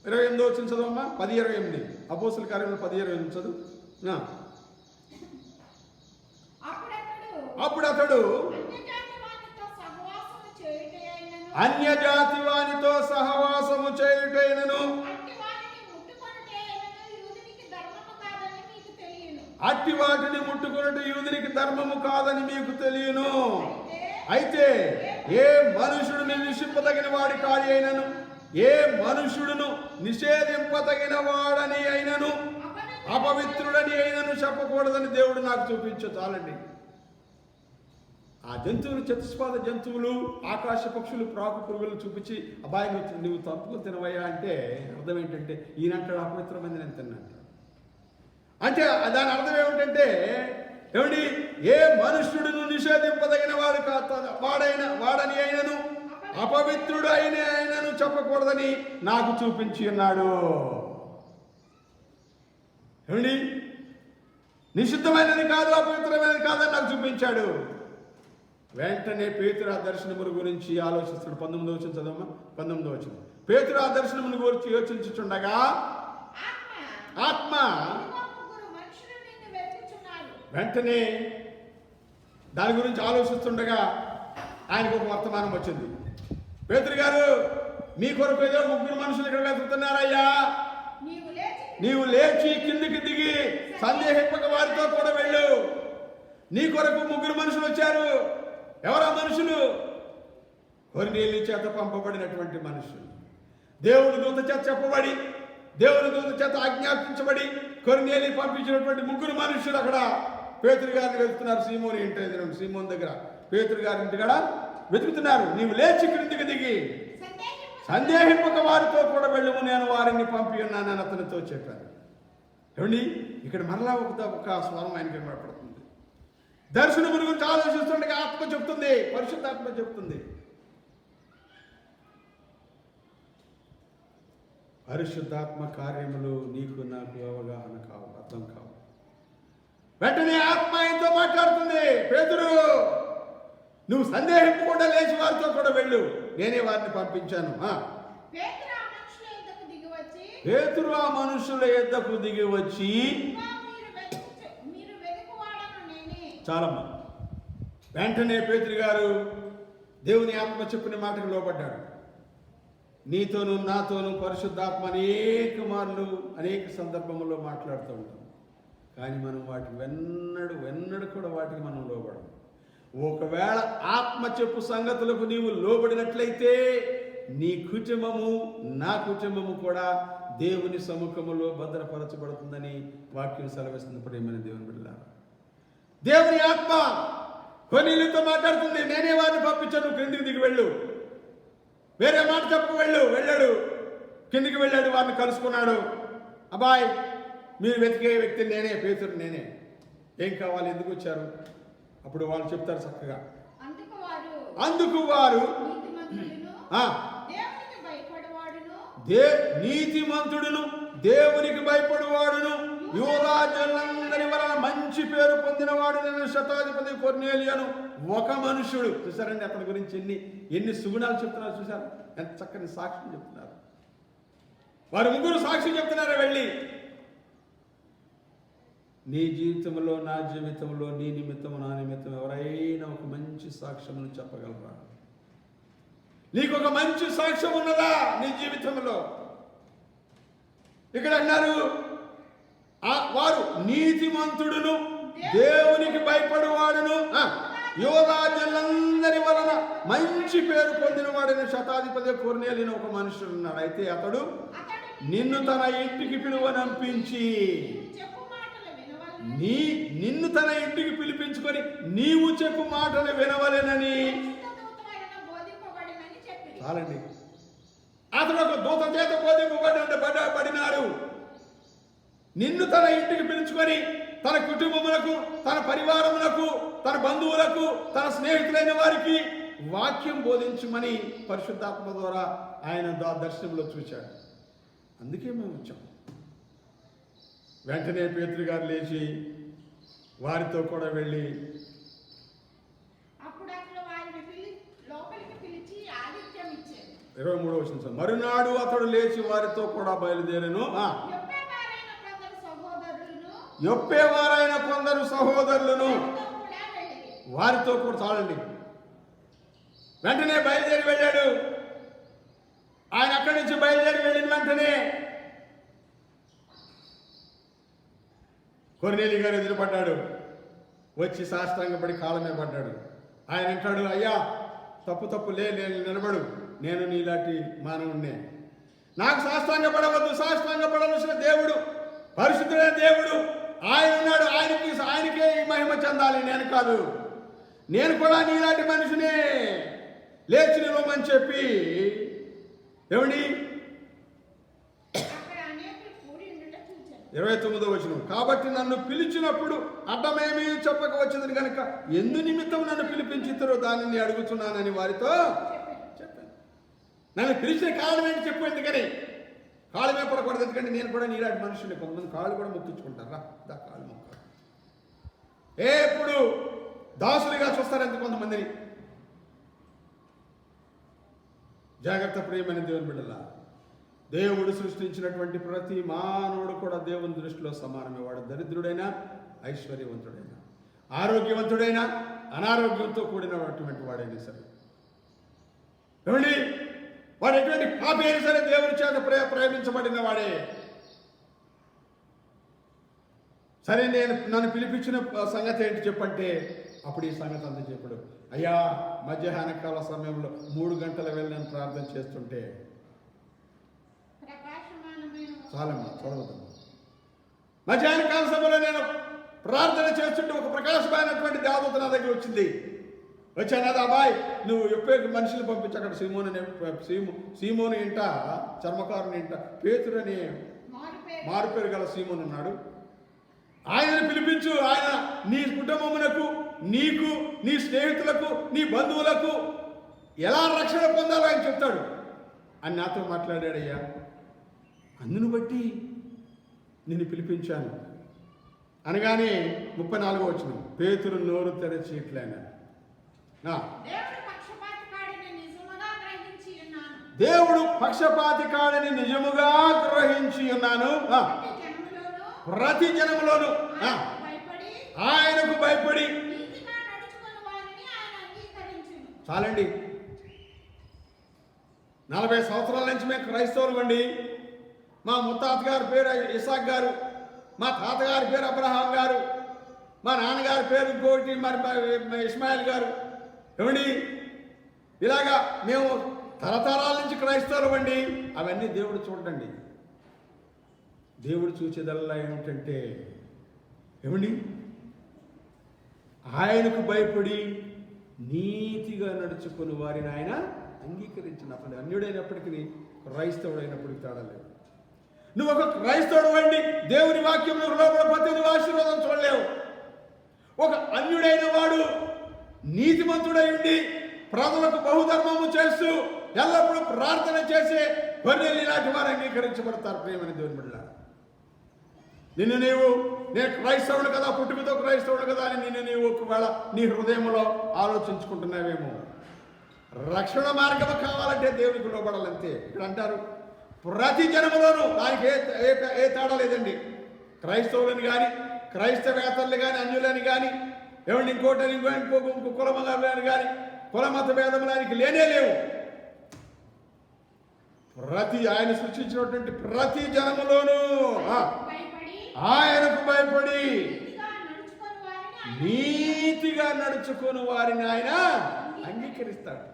28వ వచనం చదవమ్మా. 10:28 అపోస్తుల కార్యములు 10:28 చదువు. అప్పుడు అతడు అన్యజాతి వానితో సహవాసము చేయుటైనను అట్టి వాటిని ముట్టుకొనుట యూదునికి ధర్మము కాదని మీకు తెలియను. అయితే ఏ మనుషుడు నిషింపదగిన వాడి కాడి అయినను, ఏ మనుషుడును నిషేధింపదగిన వాడని అయినను, అపవిత్రుడని అయినను చెప్పకూడదని దేవుడు నాకు చూపించు. చాలండి. ఆ జంతువులు, చతుష్పాద జంతువులు, ఆకాశ పక్షులు, ప్రాకు పురుగులు చూపించి అబ్బాయి నువ్వు తప్పుకు తినవయ్యా అంటే అర్థం ఏంటంటే ఈయనంటాడు అపవిత్రమైంది నేను తిన్నాను అంటే దాని అర్థం ఏమిటంటే ఏమండి, ఏ మనుష్యుడును నిషేధింపదగిన వాడు వాడని అయినను, అపవిత్రుడు అయినను చెప్పకూడదని నాకు చూపించి ఉన్నాడు. ఏమండి, నిషిద్ధమైనది కాదు, అపవిత్రమైనది కాదని నాకు చూపించాడు. వెంటనే పేతురు ఆ దర్శనముల గురించి ఆలోచిస్తాడు. 19వ వచనం చదవమ్మా. 19వ వచనం. పేతురు ఆ దర్శనముల గురించి యోచించుచుండగా ఆత్మ వెంటనే దాని గురించి ఆలోచిస్తుండగా ఆయనకు ఒక వర్తమానం వచ్చింది. పేతురు గారు, మీ కొరకు ఏదో 3 మనుషులు ఇక్కడ వెతుకుతున్నారయ్యా, నీవు లేచి కిందికి దిగి సందేహింపక వారితో కూడా వెళ్ళు. నీ కొరకు 3 మనుషులు వచ్చారు. ఎవరా మనుషులు? కొర్నేలి చేత పంపబడినటువంటి మనుషులు. దేవుని దూత చేత చెప్పబడి, దేవుని దూత చేత ఆజ్ఞాపించబడి కొర్నేలి పంపించినటువంటి 3 మనుషులు అక్కడ పేతురు గారిని వెతుకుతున్నారు. సీమోని ఇంటి సీమోన్ దగ్గర పేతురు గారి ఇంటికాడ వెతుకుతున్నారు. నీవు లేచి క్రిందికి దిగి సందేహింపక వారితో కూడా వెళ్ళము, నేను వారిని పంపి ఉన్నానని అతనితో చెప్పాను. ఏమండి, ఇక్కడ మరలా ఒక స్వరం ఆయనకి కనబడుతుంది. దర్శనముల గురించి ఆలోచిస్తుండగా ఆత్మ చెప్తుంది, పరిశుద్ధాత్మ చెప్తుంది. పరిశుద్ధాత్మ కార్యములు నీకు నాకు అవగాహన కావు, అర్థం కావు. వెంటనే ఆత్మ ఆయనతో మాట్లాడుతుంది. పేతురు, నువ్వు సందేహింపకుండా లేచి వారితో కూడా వెళ్ళు, నేనే వారిని పంపించాను. పేతురు ఆ మనుషుల యొద్దకు దిగి వచ్చి చాలమ్మా. వెంటనే పేతురు గారు దేవుని ఆత్మ చెప్పిన మాటకు లోబడ్డాడు. నీతోనూ నాతోనూ పరిశుద్ధాత్మ అనేక మార్లు అనేక సందర్భంలో మాట్లాడుతూ ఉంటాం. కానీ మనం వాటికి వెన్నడు కూడా వాటికి మనం లోబడం. ఒకవేళ ఆత్మ చెప్పు సంగతులకు నీవు లోబడినట్లయితే నీ కుటుంబము నా కుటుంబము కూడా దేవుని సముఖములో భద్రపరచబడుతుందని వాక్యం సెలవిస్తుంది. ప్రియమైన దేవుని బిడ్డలారా, దేవుని ఆత్మ కొర్నేలితో మాట్లాడుతుంది. నేనే వారిని పంపించాను, క్రిందికి దిగి వెళ్ళు. వేరే మాట చెప్పు, వెళ్ళాడు. కిందికి వెళ్ళాడు, వారిని కలుసుకున్నాడు. అబ్బాయ్, మీరు వెతికే వ్యక్తి నేనే, పేతురు నేనే. ఏం కావాలి, ఎందుకు వచ్చారు? అప్పుడు వాళ్ళు చెప్తారు చక్కగా. అందుకు వారు నీతిమంతుడును దేవునికి భయపడువాడును యూదా జనులందరి వలన మంచి పేరు పొందినవాడు నేను శతాధిపతి కొర్నేలియను ఒక మనుషుడు. చూసారండి అతని గురించి ఎన్ని సుగుణాలు చెప్తున్నారు. చూసారు ఎంత చక్కని సాక్ష్యం చెప్తున్నారు. వారు 3 సాక్ష్యం చెప్తున్నారు. వెళ్ళి నీ జీవితంలో నా జీవితంలో నీ నిమిత్తము నా నిమిత్తం ఎవరైనా ఒక మంచి సాక్ష్యమును చెప్పగలరా? నీకు ఒక మంచి సాక్ష్యం ఉన్నదా నీ జీవితంలో? ఇక్కడ అన్నారు, వారు నీతిమంతుడును దేవునికి భయపడువాడును యూదా జనులందరి వలన మంచి పేరు పొందిన వాడిని శతాధిపతి కొర్నేలియను ఒక మనుషుడు ఉన్నాడు. అయితే అతడు నిన్ను తన ఇంటికి పిలువనంపించి నిన్ను తన ఇంటికి పిలిపించుకొని నీవు చెప్పు మాటలు వినవలెనని. చాలండి, అతడు ఒక దూత చేత బోధింపబడినాడు. నిన్ను తన ఇంటికి పిలుచుకొని తన కుటుంబములకు, తన పరివారములకు, తన బంధువులకు, తన స్నేహితులైన వారికి వాక్యం బోధించమని పరిశుద్ధాత్మ ద్వారా ఆయన దర్శనంలో చూశాడు. అందుకే మేము వచ్చాం. వెంటనే పేతురు గారు లేచి వారితో కూడా వెళ్ళి 23వ వచనం. మరునాడు అతడు లేచి వారితో కూడా బయలుదేరెను. యొప్పేవారైన కొందరు సహోదరులను వారితో కూడా. చాలండి, వెంటనే బయలుదేరి వెళ్ళాడు. ఆయన అక్కడి నుంచి బయలుదేరి వెళ్ళిన వెంటనే కొర్నేలి గారు ఎదురుపడ్డాడు. వచ్చి సాష్టాంగపడి కాళ్ళ మీద పడ్డాడు. ఆయన అంటాడు, అయ్యా తప్పు నిలబడు, నేను నీలాంటి మానవుణ్ణే, నాకు సాష్టాంగ పడవద్దు. సాష్టాంగ పడవలసిన దేవుడు పరిశుద్ధుడైన దేవుడు ఆయన ఉన్నాడు. ఆయనకే ఈ మహిమ చెందాలి, నేను కాదు. నేను కూడా నీలాంటి మనిషినే, లేచి నిలవమని చెప్పి ఏమండి 29వ వచనం, కాబట్టి నన్ను పిలిచినప్పుడు అడ్డమేమీ చెప్పక వచ్చిందని కనుక ఎందు నిమిత్తం నన్ను పిలిపించిద్దరో దానిని అడుగుతున్నానని వారితో చెప్పాను. నన్ను పిలిచిన కారణం ఏంటి చెప్పు, ఎందుకని కాళ్ళమే పడకూడదు, ఎందుకంటే నేను కూడా నీలాంటి మనుషుని. కొంతమంది కాళ్ళు కూడా మొక్కించుకుంటారా, కాళ్ళు మొక్క ఎప్పుడు దాసులుగా చూస్తారంత కొంతమందిని. జాగ్రత్త ప్రియమైన దేవుని బిడ్డలా, దేవుడు సృష్టించినటువంటి ప్రతి మానవుడు కూడా దేవుని దృష్టిలో సమానమే. వాడు దరిద్రుడైనా ఐశ్వర్యవంతుడైనా, ఆరోగ్యవంతుడైనా అనారోగ్యంతో కూడినటువంటి వాడైనా సరే, ఏమండి వాడు ఎటువంటి పాపి అయినా సరే దేవుని చేత ప్రేమించబడిన వాడే. సరే, నన్ను పిలిపించిన సంగతి ఏంటి చెప్పంటే, అప్పుడు ఈ సంగతి అంతా చెప్పాడు. అయ్యా, మధ్యాహ్న కాల సమయంలో 3 గంటల వేళ నేను ప్రార్థన చేస్తుంటే, చాలమ్మా చదవద్దు, మధ్యాహ్న కాల సమయంలో నేను ప్రార్థన చేస్తుంటే ఒక ప్రకాశమైనటువంటి దేవదూత నా దగ్గర వచ్చింది. వచ్చాను, అది అబ్బాయి నువ్వు ఎప్పుడు మనుషులు పంపించి అక్కడ సీమోను ఇంట, చర్మకారుని ఇంట పేతురు అని మారుపేరు గల సీమోను ఉన్నాడు, ఆయనను పిలిపించు. ఆయన నీ కుటుంబమునకు, నీకు, నీ స్నేహితులకు, నీ బంధువులకు ఎలా రక్షణ పొందాలో ఆయన చెప్తాడు అని నాతో మాట్లాడాడయ్యా. అందును బట్టి నిన్ను పిలిపించాను అనగానే 34వ వచనం, పేతురు నోరు తెరచి ఇట్లైనా, దేవుడు పక్షపాతి కాడని నిజముగా గ్రహించి ఉన్నాను. ప్రతి జనములోను ఆయనకు భయపడి, చాలండి, 40 సంవత్సరాల నుంచి మేము క్రైస్తవులు అండి. మా ముత్తాత గారి పేరు ఇసాక్ గారు, మా తాతగారి పేరు అబ్రహాం గారు, మా నాన్నగారి పేరు ఇంకోటి మరి ఇస్మాయిల్ గారు. ఏమండి ఇలాగా మేము తరతరాల నుంచి క్రైస్తవులు అండి. అవన్నీ దేవుడు చూడండి. దేవుడు చూసేదల్లా ఏమిటంటే, ఏమండి ఆయనకు భయపడి నీతిగా నడుచుకుని వారిని ఆయన అంగీకరించినప్పుడు, అన్యుడైనప్పటికీ క్రైస్తవుడైనప్పటికీ తేడాలేదు. నువ్వు ఒక క్రైస్తవుడు వండి దేవుని వాక్యంలో లోపల నువ్వు ఆశీర్వాదం చూడలేవు. ఒక అన్యుడైన వాడు నీతిమంతుడై ఉండి ప్రజలకు బహుధర్మము చేస్తూ ఎల్లప్పుడూ ప్రార్థన చేసే గొర్రెలు ఇలాంటి వారు అంగీకరించబడతారు. ప్రియమైన దేవుని బిడ్డ, నేను క్రైస్తవుడు కదా, పుట్టుకతో క్రైస్తవుడు కదా అని నీవు ఒకవేళ నీ హృదయంలో ఆలోచించుకుంటున్నావేమో. రక్షణ మార్గం కావాలంటే దేవునికి లోబడాలంతే. ఇక్కడ అంటారు ప్రతి జనములోనూ, దానికి ఏ తేడా లేదండి. క్రైస్తవులని కానీ, క్రైస్తవేతరులు కానీ, అన్యులని కానీ, ఏమండి ఇంకోటి ఇంకో కులమని కానీ, కులమత భేదములానికి లేనే లేవు. ఆయన సృష్టించినటువంటి ప్రతి జనములోనూ ఆయనకు భయపడి నీతిగా నడుచుకుని వారిని ఆయన అంగీకరిస్తాడు.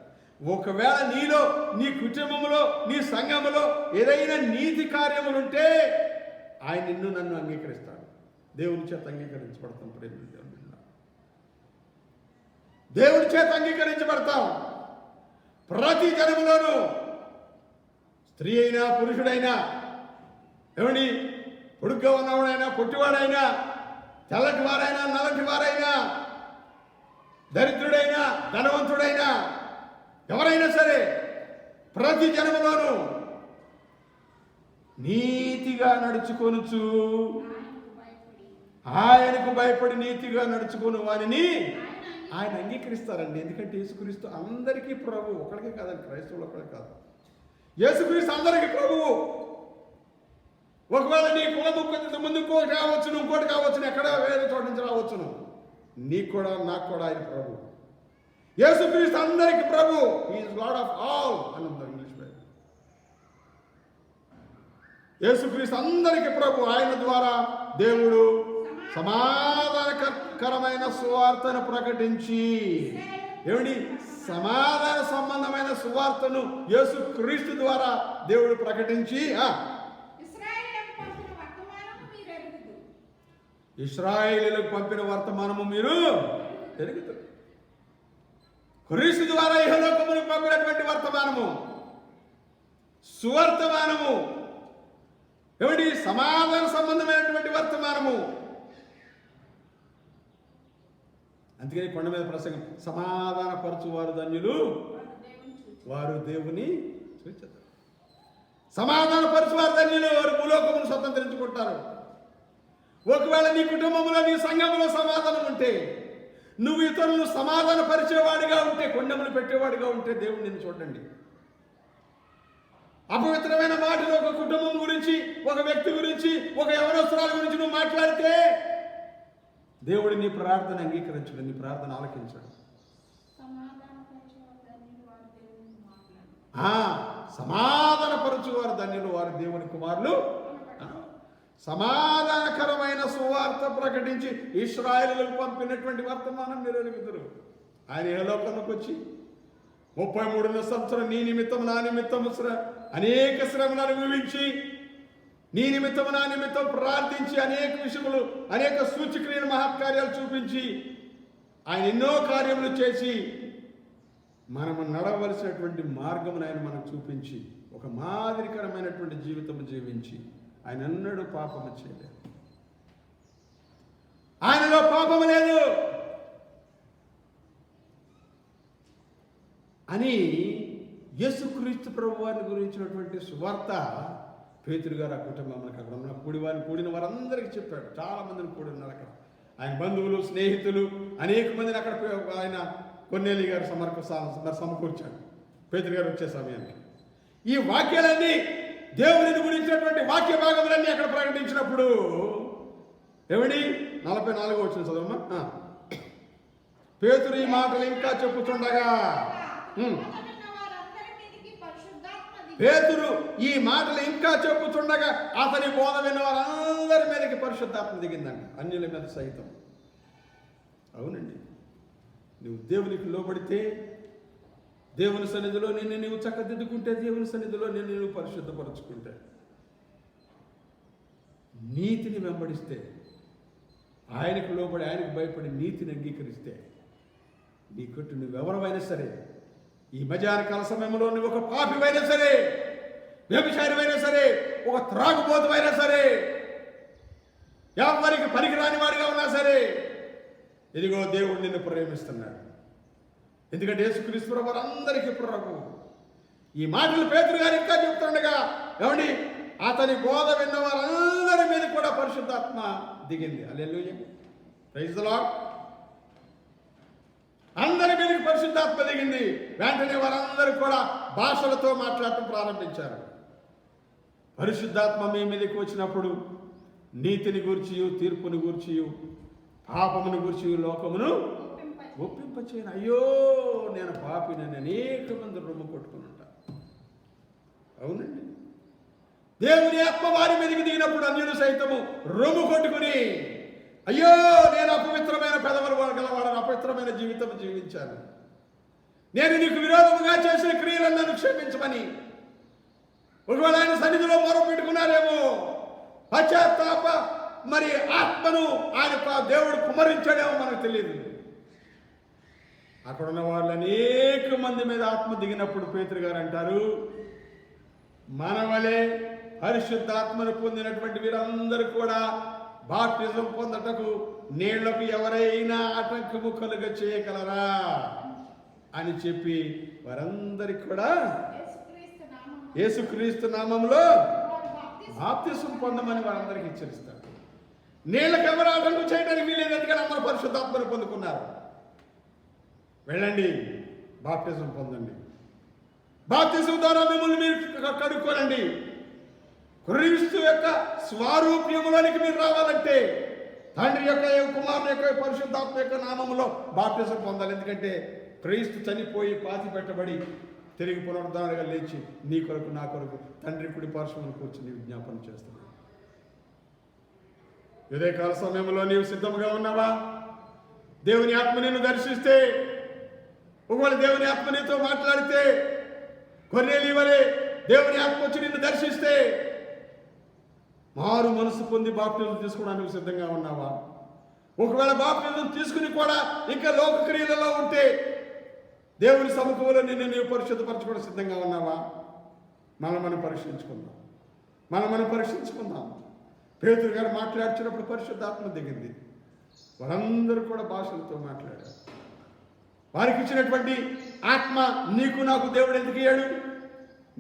ఒకవేళ నీలో, నీ కుటుంబంలో, నీ సంఘములో ఏదైనా నీతి కార్యములుంటే ఆయన నిన్ను నన్ను అంగీకరిస్తాడు. దేవుని చేత అంగీకరించబడతాం. ప్రేమ దేవుని చేత అంగీకరించబడతాం. ప్రతి జనములోనూ స్త్రీ అయినా పురుషుడైనా, ఏమండి పొడుగ్గా ఉన్నవాడైనా, పొట్టివాడైనా, తెల్లటి వారైనా, నల్లటి వారైనా, దరిద్రుడైనా, ధనవంతుడైనా, ఎవరైనా సరే ప్రతి జనములోనూ నీతిగా నడుచుకొనుచు, ఆయనకు భయపడి నీతిగా నడుచుకుని వారిని ఆయన అంగీకరిస్తారండి. ఎందుకంటే యేసుక్రీస్తు అందరికీ ప్రభువు, ఒకరికే కాదండి, క్రైస్తవులు ఒకరే కాదు, యేసుక్రీస్తు అందరికీ ప్రభువు. ఒకవేళ నీ కులము ముందు ఇంకోటి కావచ్చును, ఇంకోటి కావచ్చును, ఎక్కడ వేరే చోట నుంచి రావచ్చును, నీకు కూడా నాకు కూడా ఆయన ప్రభు. యేసుక్రీస్తు అందరికీ ప్రభు. హీఈస్ గాడ్ ఆఫ్ ఆల్ అని ఉంది ఇంగ్లీష్ బైబిల్. యేసుక్రీస్తు అందరికీ ప్రభు. ఆయన ద్వారా దేవుడు సమాధానకరమైన సువార్తను ప్రకటించి ఏమిటి? సమాధాన సంబంధమైన సువార్తను యేసు క్రీస్తు ద్వారా దేవుడు ప్రకటించి ఇశ్రాయేలీయులకు పంపిన వర్తమానము మీరు ఎరుగుతారు. క్రీస్తు ద్వారా ఇహలోకములకు పంపినటువంటి వర్తమానము, సువర్తమానము, ఏమిటి? సమాధాన సంబంధమైనటువంటి వర్తమానము. అందుకని కొండ మీద ప్రసంగం, సమాధాన పరచువారు ధన్యులు, వారు దేవుని చూచెదరు. సమాధాన పరచువారు ధన్యులు, వారు భూలోకమును స్వతంత్రించుకుంటారు. ఒకవేళ నీ కుటుంబంలో, నీ సంఘంలో సమాధానం ఉంటే, నువ్వు ఇతరులను సమాధాన పరిచేవాడిగా ఉంటే, కొండములు పెట్టేవాడిగా ఉంటే, దేవుడు నిన్ను చూడండి. అపవిత్రమైన మాటలు ఒక కుటుంబం గురించి, ఒక వ్యక్తి గురించి, ఒక యవనస్తురాల గురించి నువ్వు మాట్లాడితే, దేవుడు నీ ప్రార్థన అంగీకరించడు, నీ ప్రార్థన ఆలకించడు. సమాధానపరచువారు ధన్యులు, వారు దేవుని కుమారులు. సమాధానకరమైన సువార్త ప్రకటించి ఇశ్రాయేలులకు పంపినటువంటి వర్తమానం మీరు ఎరుగుతారు. ఆయన ఏ లోకంలోకి వచ్చి 33 సంవత్సరం నీ నిమిత్తం నా నిమిత్తం అనేక శ్రమలు అనుభవించి, నీ నిమిత్తం నా నిమిత్తం ప్రార్థించి, అనేక విషయములు, అనేక సూచక్రియలు, మహత్కార్యాలు చూపించి, ఆయన ఎన్నో కార్యములు చేసి, మనము నడవలసినటువంటి మార్గమును ఆయన మనకు చూపించి, ఒక మాదిరికరమైనటువంటి జీవితం జీవించి, ఆయన అన్నడు పాపము చేయలేదు, ఆయనలో పాపము లేదు అని యేసుక్రీస్తు ప్రభువారిని గురించినటువంటి సువార్త పేతురు గారు ఆ కుటుంబానికి అక్కడ ఉన్న కూడిన వారందరికీ చెప్పాడు. చాలా మందిని కూడి ఉన్నారు అక్కడ. ఆయన బంధువులు, స్నేహితులు, అనేక మందిని అక్కడ ఆయన కొన్నేలి గారు సమకూర్చాడు పేతురు గారు వచ్చే సమయానికి. ఈ వాక్యాలన్నీ, దేవుని గురించినటువంటి వాక్య భాగములన్నీ అక్కడ ప్రకటించినప్పుడు ఏమిటి? 44 వచ్చిన చదవమ్మా. పేతురు ఈ మాటలు ఇంకా చెప్పుతుండగా, పేతురు ఈ మాటలు ఇంకా చెప్పుతుండగా అతని బోధ విన్న వారందరి మీదకి పరిశుద్ధాత్మ దిగిందంట, అన్యుల మీద సైతం. అవునండి, నువ్వు దేవునికి లోబడితే, దేవుని సన్నిధిలో నిన్ను నీవు చక్కదిద్దుకుంటే, దేవుని సన్నిధిలో నిన్ను నువ్వు పరిశుద్ధపరచుకుంటే, నీతిని వెంబడిస్తే, ఆయనకు లోబడి, ఆయనకు భయపడి నీతిని అంగీకరిస్తే, నీ కొట్టు నువ్వెవరమైనా సరే, ఈ మధ్యాహ్నకాల సమయంలో నువ్వు ఒక పాపివైనా సరే, వ్యభిచారమైనా సరే, ఒక త్రాగుబోతువైనా సరే, ఎవరికి పనికిరాని వాడిగా ఉన్నా సరే, ఇదిగో దేవుడు నిన్ను ప్రేమిస్తున్నాడు. ఎందుకంటే యేసుక్రీస్తు ప్రభువు అందరికీ ప్రభువు. ఈ మాటలు పేతురు గారు ఇంకా చెప్తుండగా, ఏమండి? అతని బోధ విన్న వారందరి మీద కూడా పరిశుద్ధాత్మ దిగింది. హల్లెలూయా, ప్రైజ్ ది లార్డ్. అందరి మీదకి పరిశుద్ధాత్మ దిగింది. వెంటనే వారందరూ కూడా భాషలతో మాట్లాడటం ప్రారంభించారు. పరిశుద్ధాత్మ మీ మీదకి వచ్చినప్పుడు నీతిని గూర్చి, తీర్పుని గూర్చి, పాపమును గూర్చి లోకమును ఒప్పింపచేయను. అయ్యో నేను పాపిని అనేక మంది రొమ్ము కొట్టుకుని ఉంటారు. అవునండి, దేవుని ఆత్మ వారి మీదకి దిగినప్పుడు అన్యులు సైతము రొమ్ము కొట్టుకుని, అయ్యో నేను అపవిత్రమైన పెదవులు గలవాడని, అపవిత్రమైన జీవితం జీవించాను, నేను నీకు విరోధముగా చేసిన క్రియలను నన్ను క్షమించమని ఒకవేళ ఆయన సన్నిధిలో మొరపెట్టుకున్నారేమో, పశ్చాత్తాప మరి ఆత్మను ఆయన దేవుడు కుమరించాడేమో మనకు తెలియదు. అక్కడున్న వాళ్ళు అనేక మంది మీద ఆత్మ దిగినప్పుడు పేతురు గారు అంటారు, మన వలె పరిశుద్ధాత్మను పొందినటువంటి వీరందరూ కూడా బాప్టిజం పొందటకు నీళ్లకు ఎవరైనా ఆటంకము కలుగ చేయగలరా అని చెప్పి వారందరికి కూడా యేసుక్రీస్తు నామంలో బాప్తిజం పొందమని వారందరికి హెచ్చరిస్తారు. నీళ్ళకి ఎవరు ఆటంకం చేయడానికి వీలేదు, ఎందుకంటే అందరూ పరిశుద్ధాత్మను పొందుకున్నారు. వెళ్ళండి, బాప్తిజం పొందండి, బాప్తిజం ద్వారా మిమ్మల్ని మీరు కడుక్కోనండి. క్రీస్తు యొక్క స్వారూప్యములోనికి మీరు రావాలంటే తండ్రి యొక్క, కుమారుని యొక్క, పరిశుద్ధాత్మ యొక్క నామములో బాప్తిజం పొందాలి. ఎందుకంటే క్రీస్తు చనిపోయి పాతి పెట్టబడి తిరిగి పునరుద్ధరణగా లేచి నీ కొరకు నా కొరకు తండ్రి కుడి పార్శ్వమున కూర్చుని విజ్ఞాపన చేస్తున్నాడు. ఉదయకాల సమయంలో నీవు సిద్ధంగా ఉన్నావా? దేవుని ఆత్మ నిన్ను దర్శిస్తే ఒకవేళ దేవుని ఆత్మ నీతో మాట్లాడితే, కొర్నేలి వలె దేవుని ఆత్మ వచ్చి నిన్ను దర్శిస్తే మారు మనసు పొంది బాప్తిజం తీసుకోవడానికి సిద్ధంగా ఉన్నావా? ఒకవేళ బాప్తిజం తీసుకుని కూడా ఇంకా లోక క్రియలలో ఉంటే దేవుని సముఖంలో నీవు పరిశుద్ధపరచుకోవడం సిద్ధంగా ఉన్నావా? మనం పరీక్షించుకుందాం. పేతురు గారు మాట్లాడుతున్నప్పుడు పరిశుద్ధాత్మ దిగింది. వారందరూ కూడా భాషలతో మాట్లాడారు. వారికి ఇచ్చినటువంటి ఆత్మ నీకు నాకు దేవుడు ఎందుకు ఇయ్యాడు?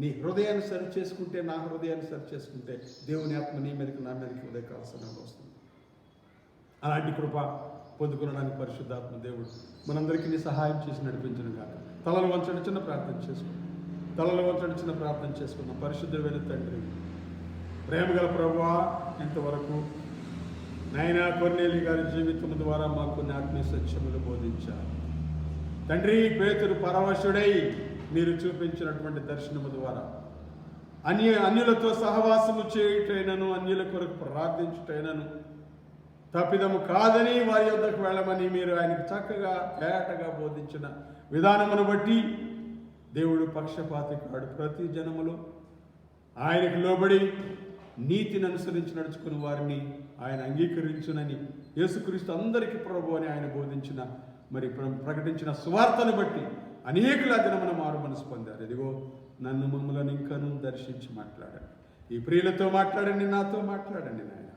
నీ హృదయాన్ని సరి చేసుకుంటే, నా హృదయాన్ని సరి చేసుకుంటే దేవుని ఆత్మ నీ మీదకి నా మీదకి ఉదయకాల సమయంలో వస్తుంది. అలాంటి కృప పొందుకోవడానికి పరిశుద్ధాత్మ దేవుడు మనందరికీ నీ సహాయం చేసి నడిపించను కాక. తలలు వంచండి, చిన్న ప్రార్థన చేసుకుందాం. పరిశుద్ధుడైన తండ్రి, ప్రేమగల ప్రభువా, ఇంతవరకు నాయనా కొర్నేలి గారి జీవితం ద్వారా మాకు కొన్ని ఆత్మీయ సత్యములు బోధించారు తండ్రి. పేతురు పరవశుడై మీరు చూపించినటువంటి దర్శనము ద్వారా అన్యులతో సహవాసము చేయుటైనను, అన్యుల కొరకు ప్రార్థించుటైనను తప్పిదము కాదని వారి యొద్దకు వెళ్ళమని మీరు ఆయనకు చక్కగా తేటగా బోధించిన విధానమును బట్టి దేవుడు పక్షపాతి కాడు. ప్రతి జనములో ఆయనకు లోబడి నీతిని అనుసరించి నడుచుకుని వారిని ఆయన అంగీకరించునని యేసుక్రీస్తు అందరికీ ప్రభు అని ఆయన బోధించిన, మరి ప్రకటించిన సువార్తను బట్టి అనేకుల దినమున మారు మనసు పొందారు. ఇదిగో నన్ను మమ్మలను ఇంకనూ దర్శించి మాట్లాడండి. ఈ ప్రియులతో మాట్లాడండి, నాతో మాట్లాడండి నాయన.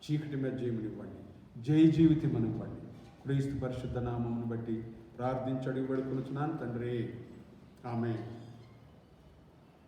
చీకటి మీద జయమునివ్వండి, జయ జీవితం అనివ్వండి. క్రీస్తు పరిశుద్ధ నామమును బట్టి ప్రార్థించడి వేడుకొనుచున్నాను తండ్రి. ఆమేన్.